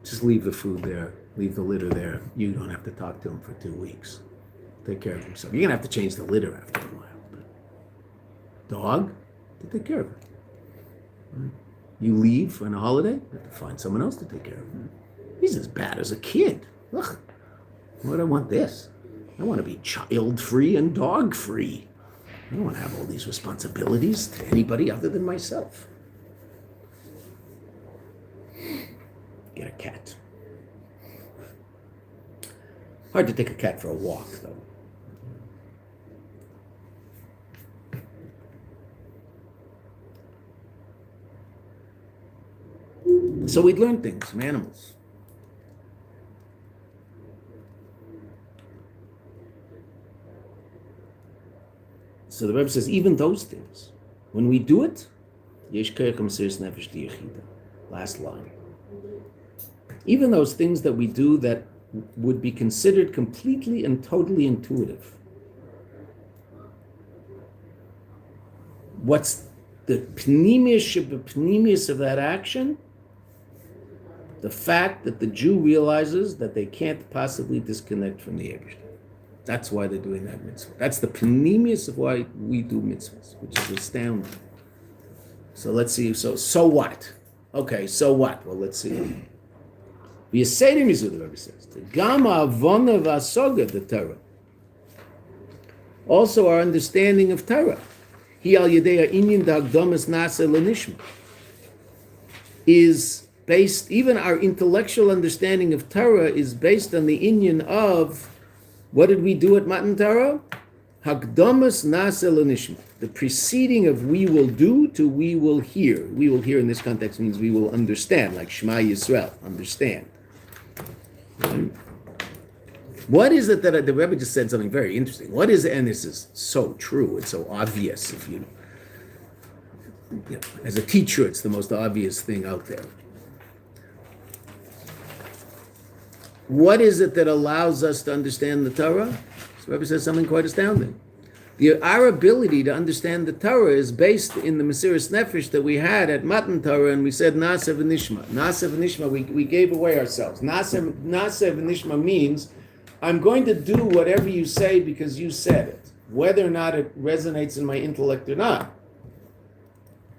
Just leave the food there, leave the litter there. You don't have to talk to him for 2 weeks. Take care of himself. You're gonna have to change the litter after a while, but dog, they take care of it. Right? You leave on a holiday, you have to find someone else to take care of him. He's as bad as a kid. Ugh, why do I want this? I want to be child-free and dog-free. I don't want to have all these responsibilities to anybody other than myself. Get a cat. Hard to take a cat for a walk, though. So we'd learn things from animals. So the Rebbe says, even those things, when we do it, last line. Even those things that we do that would be considered completely and totally intuitive. What's the pneumius of that action? The fact that the Jew realizes that they can't possibly disconnect from the Eibishter. That's why they're doing that mitzvah. That's the pneumius of why we do mitzvahs, which is astounding. So let's see. So what? Okay, so what? Well, let's see. V'yaseidim yizu, the Rebbe says. Gama avona v'asoga, the Torah. Also our understanding of Torah. Hi al yedei inyan da'agdomas nasa l'nishma. is based, even our intellectual understanding of Torah is based on the inyan of, what did we do at Matan Torah? Hakdamas nasa l'nishma. The preceding of we will do to we will hear. We will hear in this context means we will understand, like Shema Yisrael, understand. Right? What is it that the Rebbe just said something very interesting? What is it, and this is so true, it's so obvious if you know, as a teacher, it's the most obvious thing out there. What is it that allows us to understand the Torah? The Rebbe says something quite astounding. Our ability to understand the Torah is based in the Mesiras Nefesh that we had at Matan Torah, and we said Nasa v'nishma. Nasa v'nishma, we gave away ourselves. Nasa v'nishma means, I'm going to do whatever you say because you said it, whether or not it resonates in my intellect or not.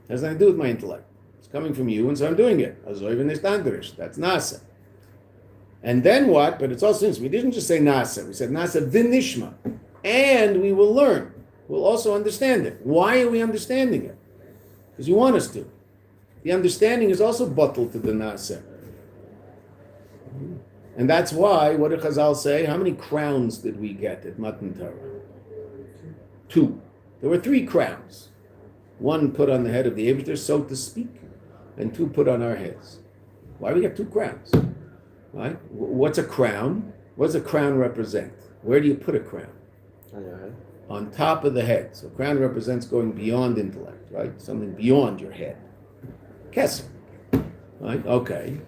It has nothing to do with my intellect. It's coming from you, and so I'm doing it. That's Nasa. And then what? But it's also, we didn't just say Nasa. We said Nasa v'nishma. And we will learn. We'll also understand it. Why are we understanding it? Because you want us to. The understanding is also bottled to the Nasa. And that's why, what did Chazal say? How many crowns did we get at Matan Torah? 2. There were 3 crowns. 1 put on the head of the Eibishter, so to speak, and 2 put on our heads. Why do we get 2 crowns? Right? What's a crown? What does a crown represent? Where do you put a crown? On your head. On top of the head. So crown represents going beyond intellect, right? Something beyond your head. Kesser. Right? Okay.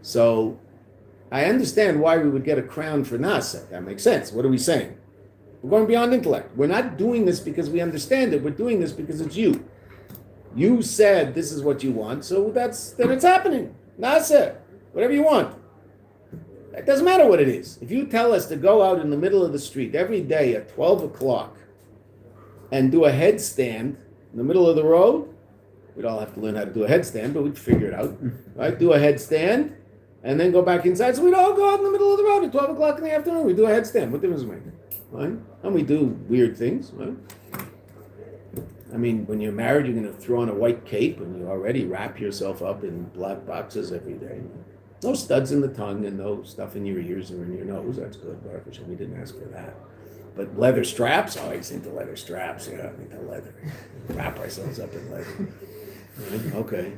So I understand why we would get a crown for Nasa. That makes sense. What are we saying? We're going beyond intellect. We're not doing this because we understand it. We're doing this because it's you. You said this is what you want, so then it's happening. Nasa. Whatever you want. It doesn't matter what it is. If you tell us to go out in the middle of the street every day at 12 o'clock and do a headstand in the middle of the road, we'd all have to learn how to do a headstand, but we'd figure it out, right? Do a headstand and then go back inside. So we'd all go out in the middle of the road at 12 o'clock in the afternoon. We do a headstand. What difference does it make? Right? And we do weird things, right? I mean, when you're married, you're going to throw on a white cape and you already wrap yourself up in black boxes every day. No studs in the tongue and no stuff in your ears or in your nose. That's good. Baruch Hashem, we didn't ask for that. But leather straps, I always into leather straps. Yeah, into leather. Wrap ourselves up in leather. Right? Okay.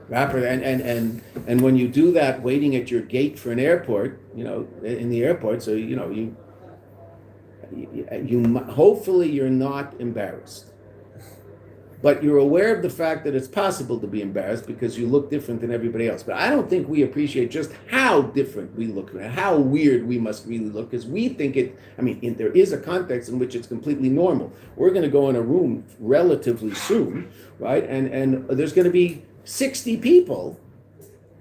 Wrap her, and when you do that, waiting at your gate for an airport, in the airport, so you hopefully you're not embarrassed. But you're aware of the fact that it's possible to be embarrassed because you look different than everybody else. But I don't think we appreciate just how different we look, how weird we must really look, because we think there is a context in which it's completely normal. We're going to go in a room relatively soon, right? And there's going to be 60 people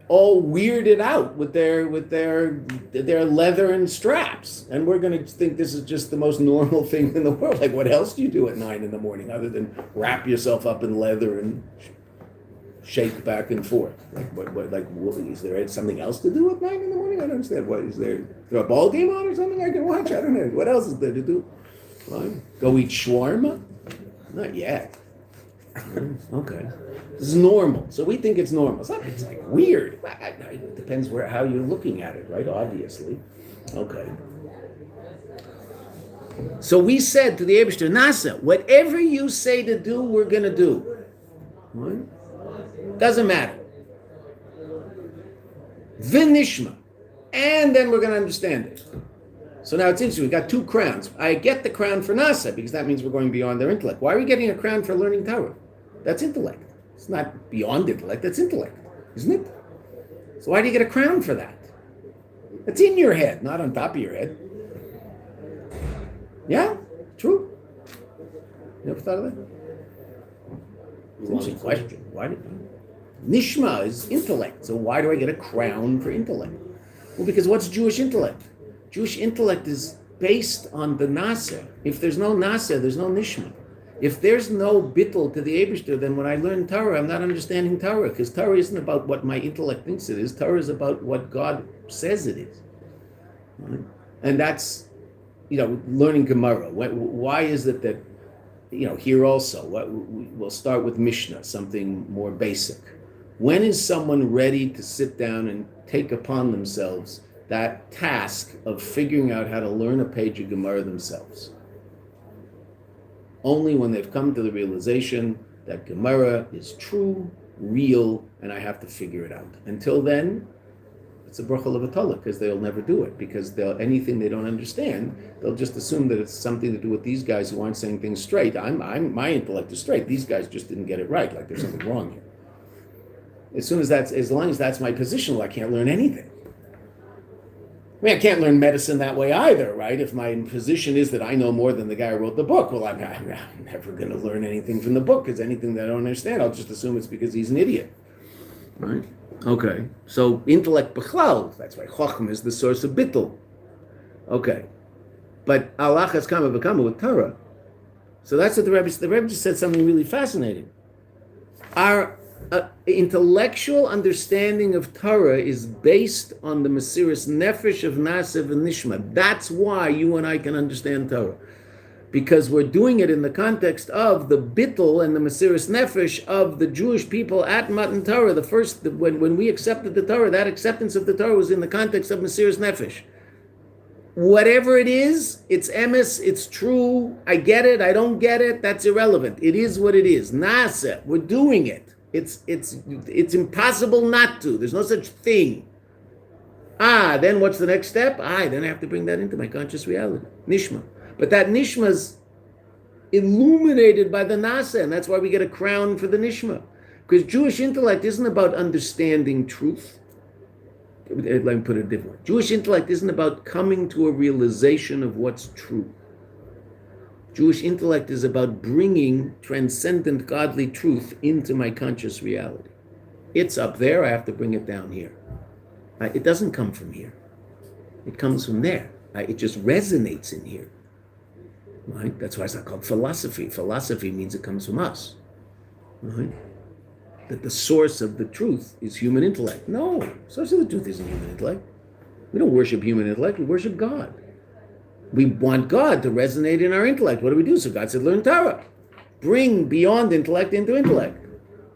all weirded out with their leather and straps, and we're going to think this is just the most normal thing in the world. Like, what else do you do at 9 a.m. other than wrap yourself up in leather and shake back and forth? Is there something else to do at 9 a.m? I don't understand. What is there a ball game on or something I can watch? I don't know. What else is there to do? Right? Go eat shawarma? Not yet. Okay. This is normal. So we think it's normal. It's like weird. It depends how you're looking at it, right? Obviously. Okay. So we said to the Eibishter, Nasa, whatever you say to do, we're going to do. Right? Doesn't matter. V'nishma. And then we're going to understand it. So now it's interesting. We got 2 crowns. I get the crown for Nasa because that means we're going beyond their intellect. Why are we getting a crown for learning Torah? That's intellect. It's not beyond intellect, that's intellect, isn't it? So why do you get a crown for that? It's in your head, not on top of your head. Yeah? True? You ever thought of that? It's an interesting question. Why Nishma is intellect, so why do I get a crown for intellect? Well, because what's Jewish intellect? Jewish intellect is based on the Nasa. If there's no Nasa, there's no Nishma. If there's no bittul to the Eibishter, then when I learn Torah, I'm not understanding Torah, because Torah isn't about what my intellect thinks it is. Torah is about what God says it is. Right? And that's, learning Gemara. Why is it that, here also, we'll start with Mishnah, something more basic. When is someone ready to sit down and take upon themselves that task of figuring out how to learn a page of Gemara themselves? Only when they've come to the realization that Gemara is true, real, and I have to figure it out. Until then, it's a bracha levatala, because they'll never do it, because anything they don't understand, they'll just assume that it's something to do with these guys who aren't saying things straight. My intellect is straight. These guys just didn't get it right. Like there's something wrong here. As long as that's my position, well, I can't learn anything. I mean, I can't learn medicine that way either, right? If my position is that I know more than the guy who wrote the book, well, I'm never going to learn anything from the book, because anything that I don't understand, I'll just assume it's because he's an idiot, right? Okay, so intellect b'chlal, that's why Chochm is the source of bittul. Okay, but Allah has come with Torah. So that's what the Rebbe just said something really fascinating. Our intellectual understanding of Torah is based on the Mesiras Nefesh of Nasev and Nishma. That's why you and I can understand Torah, because we're doing it in the context of the bittul and the Mesiras Nefesh of the Jewish people at Matan Torah. When we accepted the Torah, that acceptance of the Torah was in the context of Mesiras Nefesh. Whatever it is, it's emes, it's true, I get it, I don't get it, that's irrelevant. It is what it is. Nasa, we're doing it. It's impossible not to. There's no such thing. Then what's the next step? Then I have to bring that into my conscious reality. Nishma. But that nishma's illuminated by the nasa, and that's why we get a crown for the nishma. Because Jewish intellect isn't about understanding truth. Let me put it a different way. Jewish intellect isn't about coming to a realization of what's true. Jewish intellect is about bringing transcendent godly truth into my conscious reality. It's up there, I have to bring it down here. It doesn't come from here. It comes from there. It just resonates in here. Right? That's why it's not called philosophy. Philosophy means it comes from us. Right? That the source of the truth is human intellect. No, the source of the truth isn't human intellect. We don't worship human intellect, we worship God. We want God to resonate in our intellect. What do? So God said, learn Torah. Bring beyond intellect into intellect.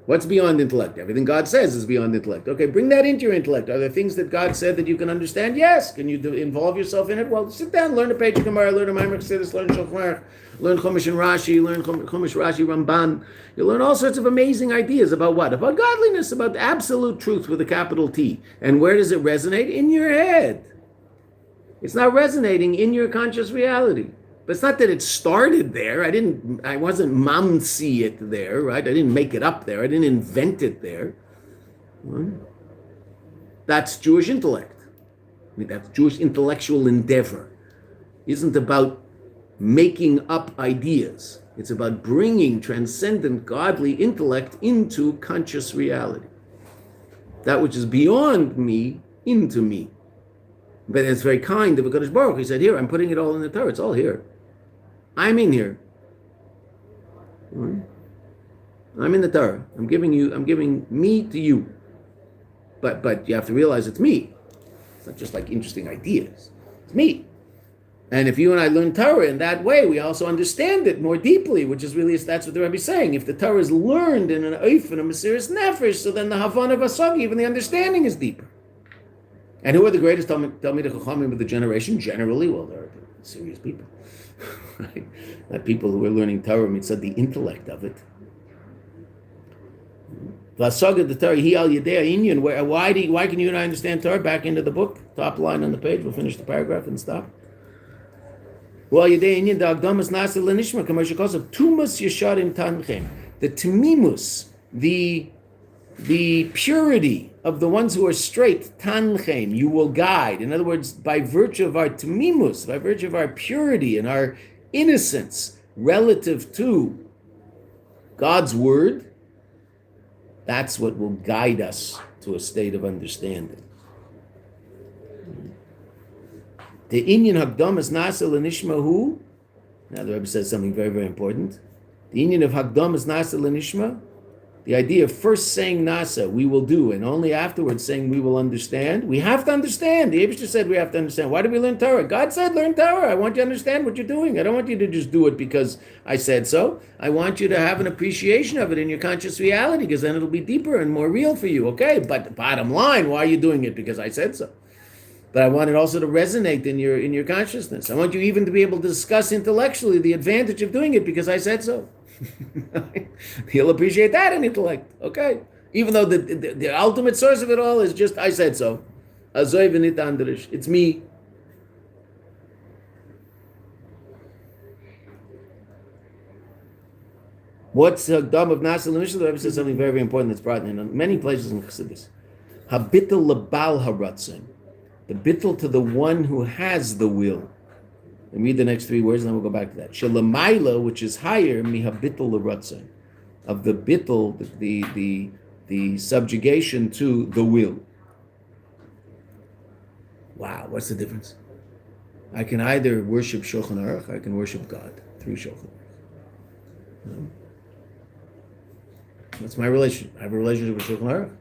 What's beyond intellect? Everything God says is beyond intellect. Okay, bring that into your intellect. Are there things that God said that you can understand? Yes. Can you involve yourself in it? Well, sit down, learn a page of Gemara, learn a Maimar Chassidus, learn Shulchan Aruch, learn Chumash and Rashi, learn Chumash, Rashi, Ramban. You learn all sorts of amazing ideas about what? About godliness, about absolute truth with a capital T. And where does it resonate? In your head. It's not resonating in your conscious reality. But it's not that it started there. I wasn't mamsi it there, right? I didn't make it up there. I didn't invent it there. Right? That's Jewish intellect. That's Jewish intellectual endeavor. It isn't about making up ideas. It's about bringing transcendent godly intellect into conscious reality. That which is beyond me into me. But it's very kind of HaKadosh Baruch Hu. He said, here, I'm putting it all in the Torah. It's all here. I'm in here. I'm in the Torah. I'm giving me to you. But you have to realize it's me. It's not just like interesting ideas. It's me. And if you and I learn Torah in that way, we also understand it more deeply, which is really, that's what the Rebbe is saying. If the Torah is learned in an oif and a Mesiras Nefesh, so then the Havana Vasagi, even the understanding is deeper. And who are the greatest Talmidei Chachamim of the generation? Generally, well, they're serious people. Right? Not people who are learning Torah mitzvah, the intellect of it. Vasaga the Torah, he al yedei inyan. Why can you and I understand Torah? Back into the book, top line on the page. We'll finish the paragraph and stop. Well, yedei inyan da agdamas nasa lenishma commercial cause of tumas yesharim tanchem. The tamimus, the purity of the ones who are straight, tanchem, you will guide. In other words, by virtue of our tamimus, by virtue of our purity and our innocence relative to God's word, that's what will guide us to a state of understanding. The inyan hakdamas nasa lenishma hu. Now the Rebbe says something very, very important. The inyan of hakdamas nasa lenishma. The idea of first saying nasa, we will do, and only afterwards saying we will understand. We have to understand. The Eibishter said we have to understand. Why do we learn Torah? God said learn Torah. I want you to understand what you're doing. I don't want you to just do it because I said so. I want you to have an appreciation of it in your conscious reality, because then it'll be deeper and more real for you. Okay, but bottom line, why are you doing it? Because I said so. But I want it also to resonate in your consciousness. I want you even to be able to discuss intellectually the advantage of doing it because I said so. He'll appreciate that in intellect. Okay. Even though the ultimate source of it all is just I said so. Azoy v'nit andrish. It's me. What's Dam of Nasa L'Mishal? The Rebbe says something very, very important that's brought in many places in Chassidus. Habitel lebal haratzon. The bittel to the one who has the will. And read the next three words, and then we'll go back to that. Shalamaila, which is higher, mihabittel l'ratzon, of the bittel, the subjugation to the will. Wow, what's the difference? I can either worship Shulchan Aruch, I can worship God through Shulchan Aruch. That's my relationship. I have a relationship with Shulchan Aruch.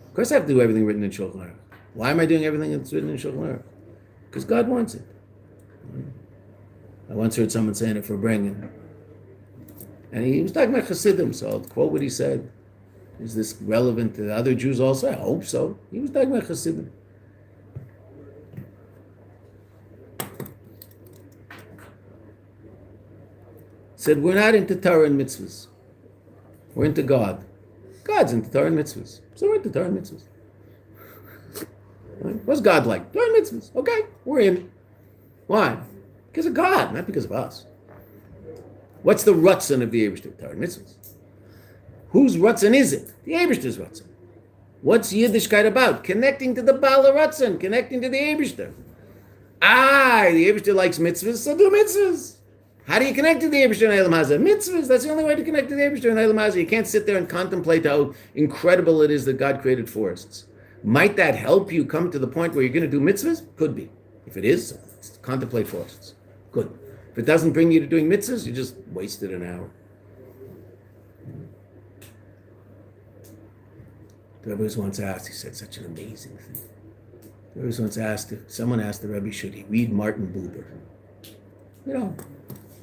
Of course, I have to do everything written in Shulchan Aruch. Why am I doing everything that's written in Shulchan Aruch? Because God wants it. I once heard someone saying it for bringing, and he was talking about Hasidim, so I'll quote what he said. Is this relevant to other Jews also? I hope so. He was talking about Hasidim. Said, we're not into Torah and mitzvahs. We're into God. God's into Torah and mitzvahs. So we're into Torah and mitzvahs. Right? What's God like? Torah and mitzvahs. Okay, we're in. Why? Because of God, not because of us. What's the rutzon of the Eibishter? Torah and mitzvahs. Whose rutzon is it? The Eibishter's rutzon. What's Yiddishkeit about? Connecting to the Baal rutzon, connecting to the Eibishter. The Eibishter likes mitzvahs, so do mitzvahs. How do you connect to the Eibishter in Eilam Hazeh? Mitzvahs, that's the only way to connect to the Eibishter in Eilam Hazeh. You can't sit there and contemplate how incredible it is that God created forests. Might that help you come to the point where you're going to do mitzvahs? Could be. If it is, contemplate forests. Good. If it doesn't bring you to doing mitzvahs, you just wasted an hour. The Rebbe was once asked, he said such an amazing thing. The Rebbe was once asked, someone asked the Rebbe, should he read Martin Buber? You know,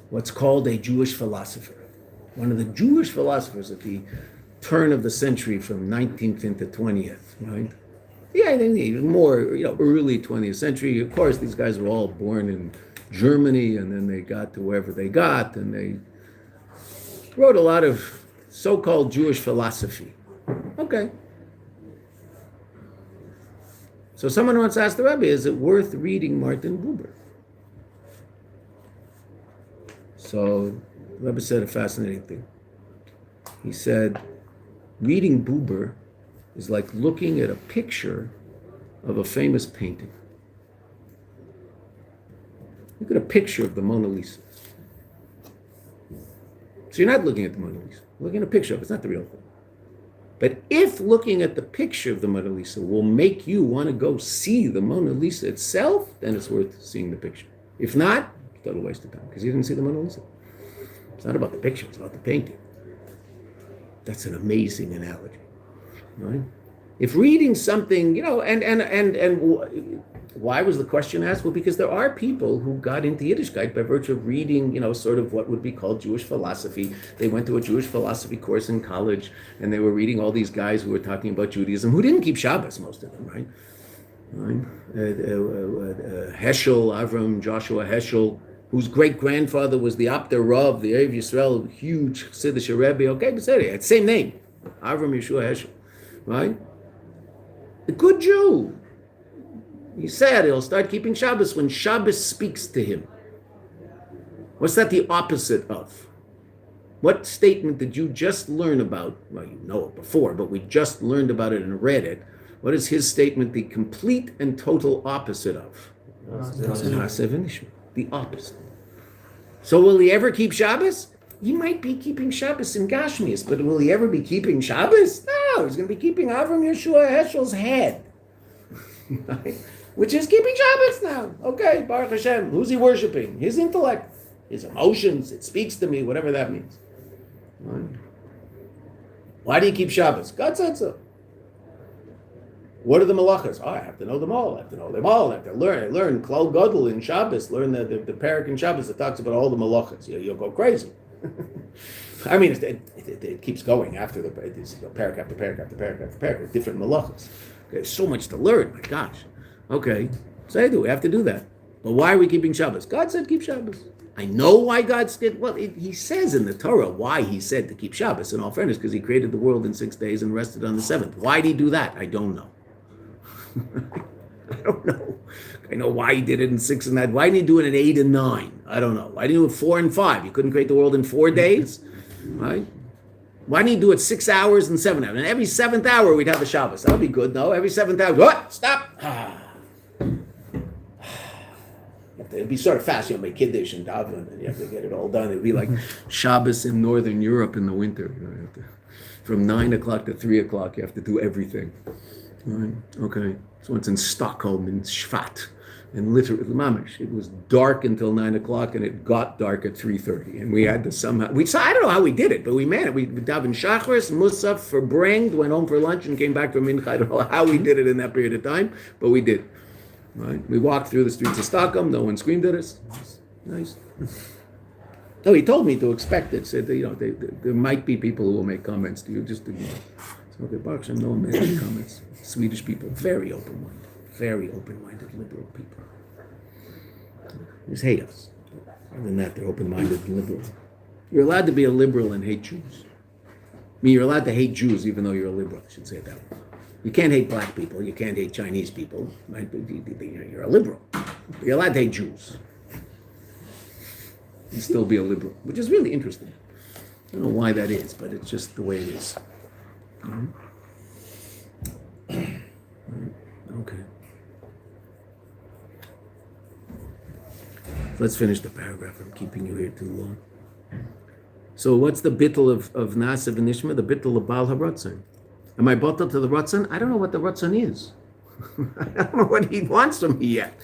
what's called a Jewish philosopher. One of the Jewish philosophers at the turn of the century from 19th into 20th, right? Yeah, I think even more, early 20th century. Of course, these guys were all born in Germany, and then they got to wherever they got, and they wrote a lot of so-called Jewish philosophy. Okay. So someone once asked the Rebbe, is it worth reading Martin Buber? So the Rebbe said a fascinating thing. He said, reading Buber is like looking at a picture of a famous painting. Look at a picture of the Mona Lisa. So you're not looking at the Mona Lisa. You're looking at a picture of it. It's not the real thing. But if looking at the picture of the Mona Lisa will make you want to go see the Mona Lisa itself, then it's worth seeing the picture. If not, it's a total waste of time, because you didn't see the Mona Lisa. It's not about the picture, it's about the painting. That's an amazing analogy. Right? If reading something, and why was the question asked? Well, because there are people who got into Yiddishkeit by virtue of reading, sort of what would be called Jewish philosophy. They went to a Jewish philosophy course in college, and they were reading all these guys who were talking about Judaism, who didn't keep Shabbos, most of them, right? Heschel, Avram, Joshua Heschel, whose great-grandfather was the Apter Rav, the Erev Yisrael, huge Chassidish Rebbe. Okay, but it's the same name, Avram Yeshua Heschel, right? A good Jew. He said he'll start keeping Shabbos when Shabbos speaks to him. What's that the opposite of? What statement did you just learn about? Well, you know it before, but we just learned about it and read it. What is his statement the complete and total opposite of? The opposite. So will he ever keep Shabbos? He might be keeping Shabbos in Gashmias, but will he ever be keeping Shabbos? No, he's going to be keeping Avram Yeshua Heschel's head. Right? Which is keeping Shabbos now. Okay, Baruch Hashem. Who's he worshiping? His intellect, his emotions. It speaks to me, whatever that means. Right? Why do you keep Shabbos? God said so. What are the malachas? Oh, I have to know them all. I have to know them all. I have to learn. Learn Klal Gadol in Shabbos. Learn the parak in Shabbos that talks about all the malachas. You'll go crazy. I mean, it keeps going after the parak after parak after parak after parak, different malachas. There's so much to learn. My gosh. Okay, so we have to do that. But why are we keeping Shabbos? God said keep Shabbos. I know why God said. Well, he says in the Torah why he said to keep Shabbos. In all fairness, because he created the world in 6 days and rested on the seventh. Why did he do that? I don't know. I don't know. I know why he did it in 6 and that. Why didn't he do it in 8 and 9? I don't know. Why didn't he do it 4 and 5? You couldn't create the world in 4 days, right? Why didn't he do it 6 hours and 7 hours? And every 7th hour we'd have a Shabbos. That would be good, no? Every 7th hour, what? Stop. It'd be sort of fast, make Kiddush and Daven, and you have to get it all done. It'd be like Shabbos in Northern Europe in the winter. From 9 o'clock to 3 o'clock, you have to do everything. Right. Okay. So it's in Stockholm, in Shvat, and literally, mamish, it was dark until 9 o'clock, and it got dark at 3:30, and we had to somehow. I don't know how we did it, but we managed. We davened Shachris, Musaf for Branged, went home for lunch, and came back for Mincha. I don't know how we did it in that period of time, but we did. Right. We walked through the streets of Stockholm. No one screamed at us. It was nice. No, he told me to expect it. Said that, there might be people who will make comments to you. Just ignore. Okay, Baruch Hashem, no one made any comments. Swedish people, very open-minded liberal people. They just hate us. Other than that, they're open-minded and liberal. You're allowed to be a liberal and hate Jews. I mean, you're allowed to hate Jews even though you're a liberal. I should say it that way. You can't hate black people. You can't hate Chinese people. Right? You're a liberal. You're allowed to hate Jews. And still be a liberal, which is really interesting. I don't know why that is, but it's just the way it is. Mm-hmm. Okay. Let's finish the paragraph. I'm keeping you here too long. So what's the bittul of Naasav and Nishma? The bittul of Baal HaRatzon. Am I bottled to the Ratzon? I don't know what the Ratzon is. I don't know what he wants from me yet.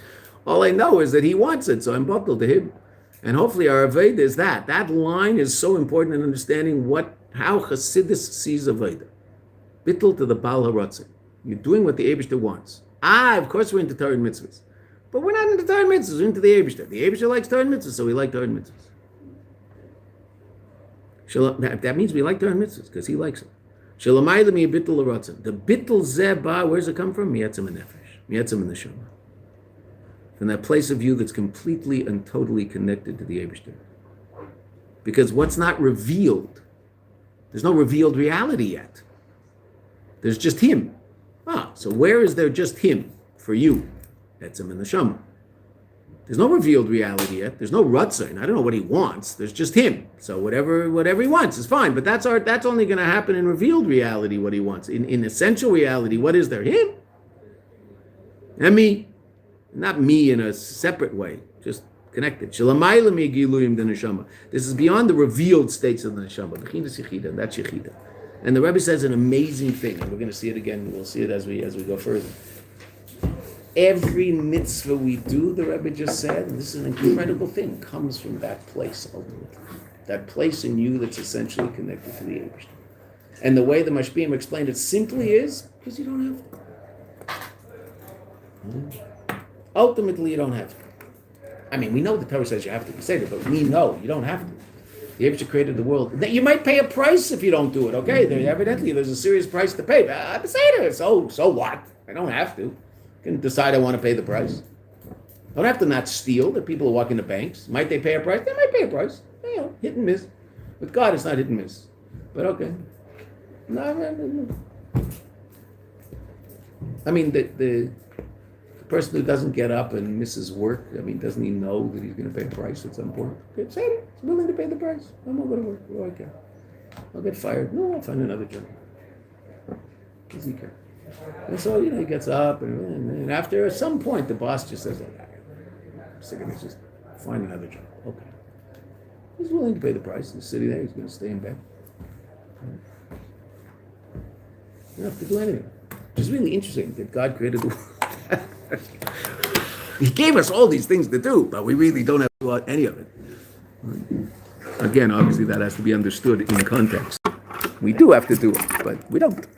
All I know is that he wants it, so I'm bottled to him. And hopefully our Aveda is that. That line is so important in understanding how Chassidus sees Aveda. Bittul to the Baal HaRatzon. You're doing what the Eibishter wants. Of course we're into Torah and mitzvahs. But we're not into Torah and mitzvahs, we're into the Eibishter. The Eibishter likes Torah and mitzvahs, so we like Torah and mitzvahs. That means we like Torah and mitzvahs, because he likes it. Shalamayla mi bittul l'ratzon. The bittul zeba, where does it come from? Miyatzim and nefesh. Miyatzim and neshama. From that place of view that's completely and totally connected to the Eibishter. Because what's not revealed, there's no revealed reality yet. There's just him. So where is there just him for you? Etzem and neshama. There's no revealed reality yet. There's no Ratzon. I don't know what he wants. There's just him. So whatever he wants is fine. But that's only going to happen in revealed reality, what he wants. In essential reality, what is there? Him. And me. Not me in a separate way. Just connected. This is beyond the revealed states of the neshama. That's Yechida. And the Rebbe says an amazing thing. And we're going to see it again. We'll see it as we go further. Every mitzvah we do, the Rebbe just said, and this is an incredible thing, comes from that place ultimately. That place in you that's essentially connected to the Eibishter. And the way the Mashpim explained it simply is, because you don't have to. Ultimately, you don't have to. I mean, we know the Torah says you have to be Seder, but we know you don't have to. The Eibishter created the world. You might pay a price if you don't do it, okay? Evidently, there's a serious price to pay. But Seder, so what? I don't have to. Can decide I want to pay the price. Don't have to not steal. The people who walk into banks, might they pay a price? They might pay a price. Hit and miss. With God, it's not hit and miss. But okay. No. I mean, the person who doesn't get up and misses work, doesn't he know that he's going to pay a price at some point? Okay, say it. He's willing to pay the price. I'm not going to work. What do I care? I'll get fired. No, I'll find another job. Does he care? And so, he gets up, and after some point, the boss just says, I'm sick of this, just find another job. Okay. He's willing to pay the price. He's sitting there, he's going to stay in bed. You don't have to do anything. It's really interesting that God created the world. He gave us all these things to do, but we really don't have to do any of it. Again, obviously, that has to be understood in context. We do have to do it, but we don't.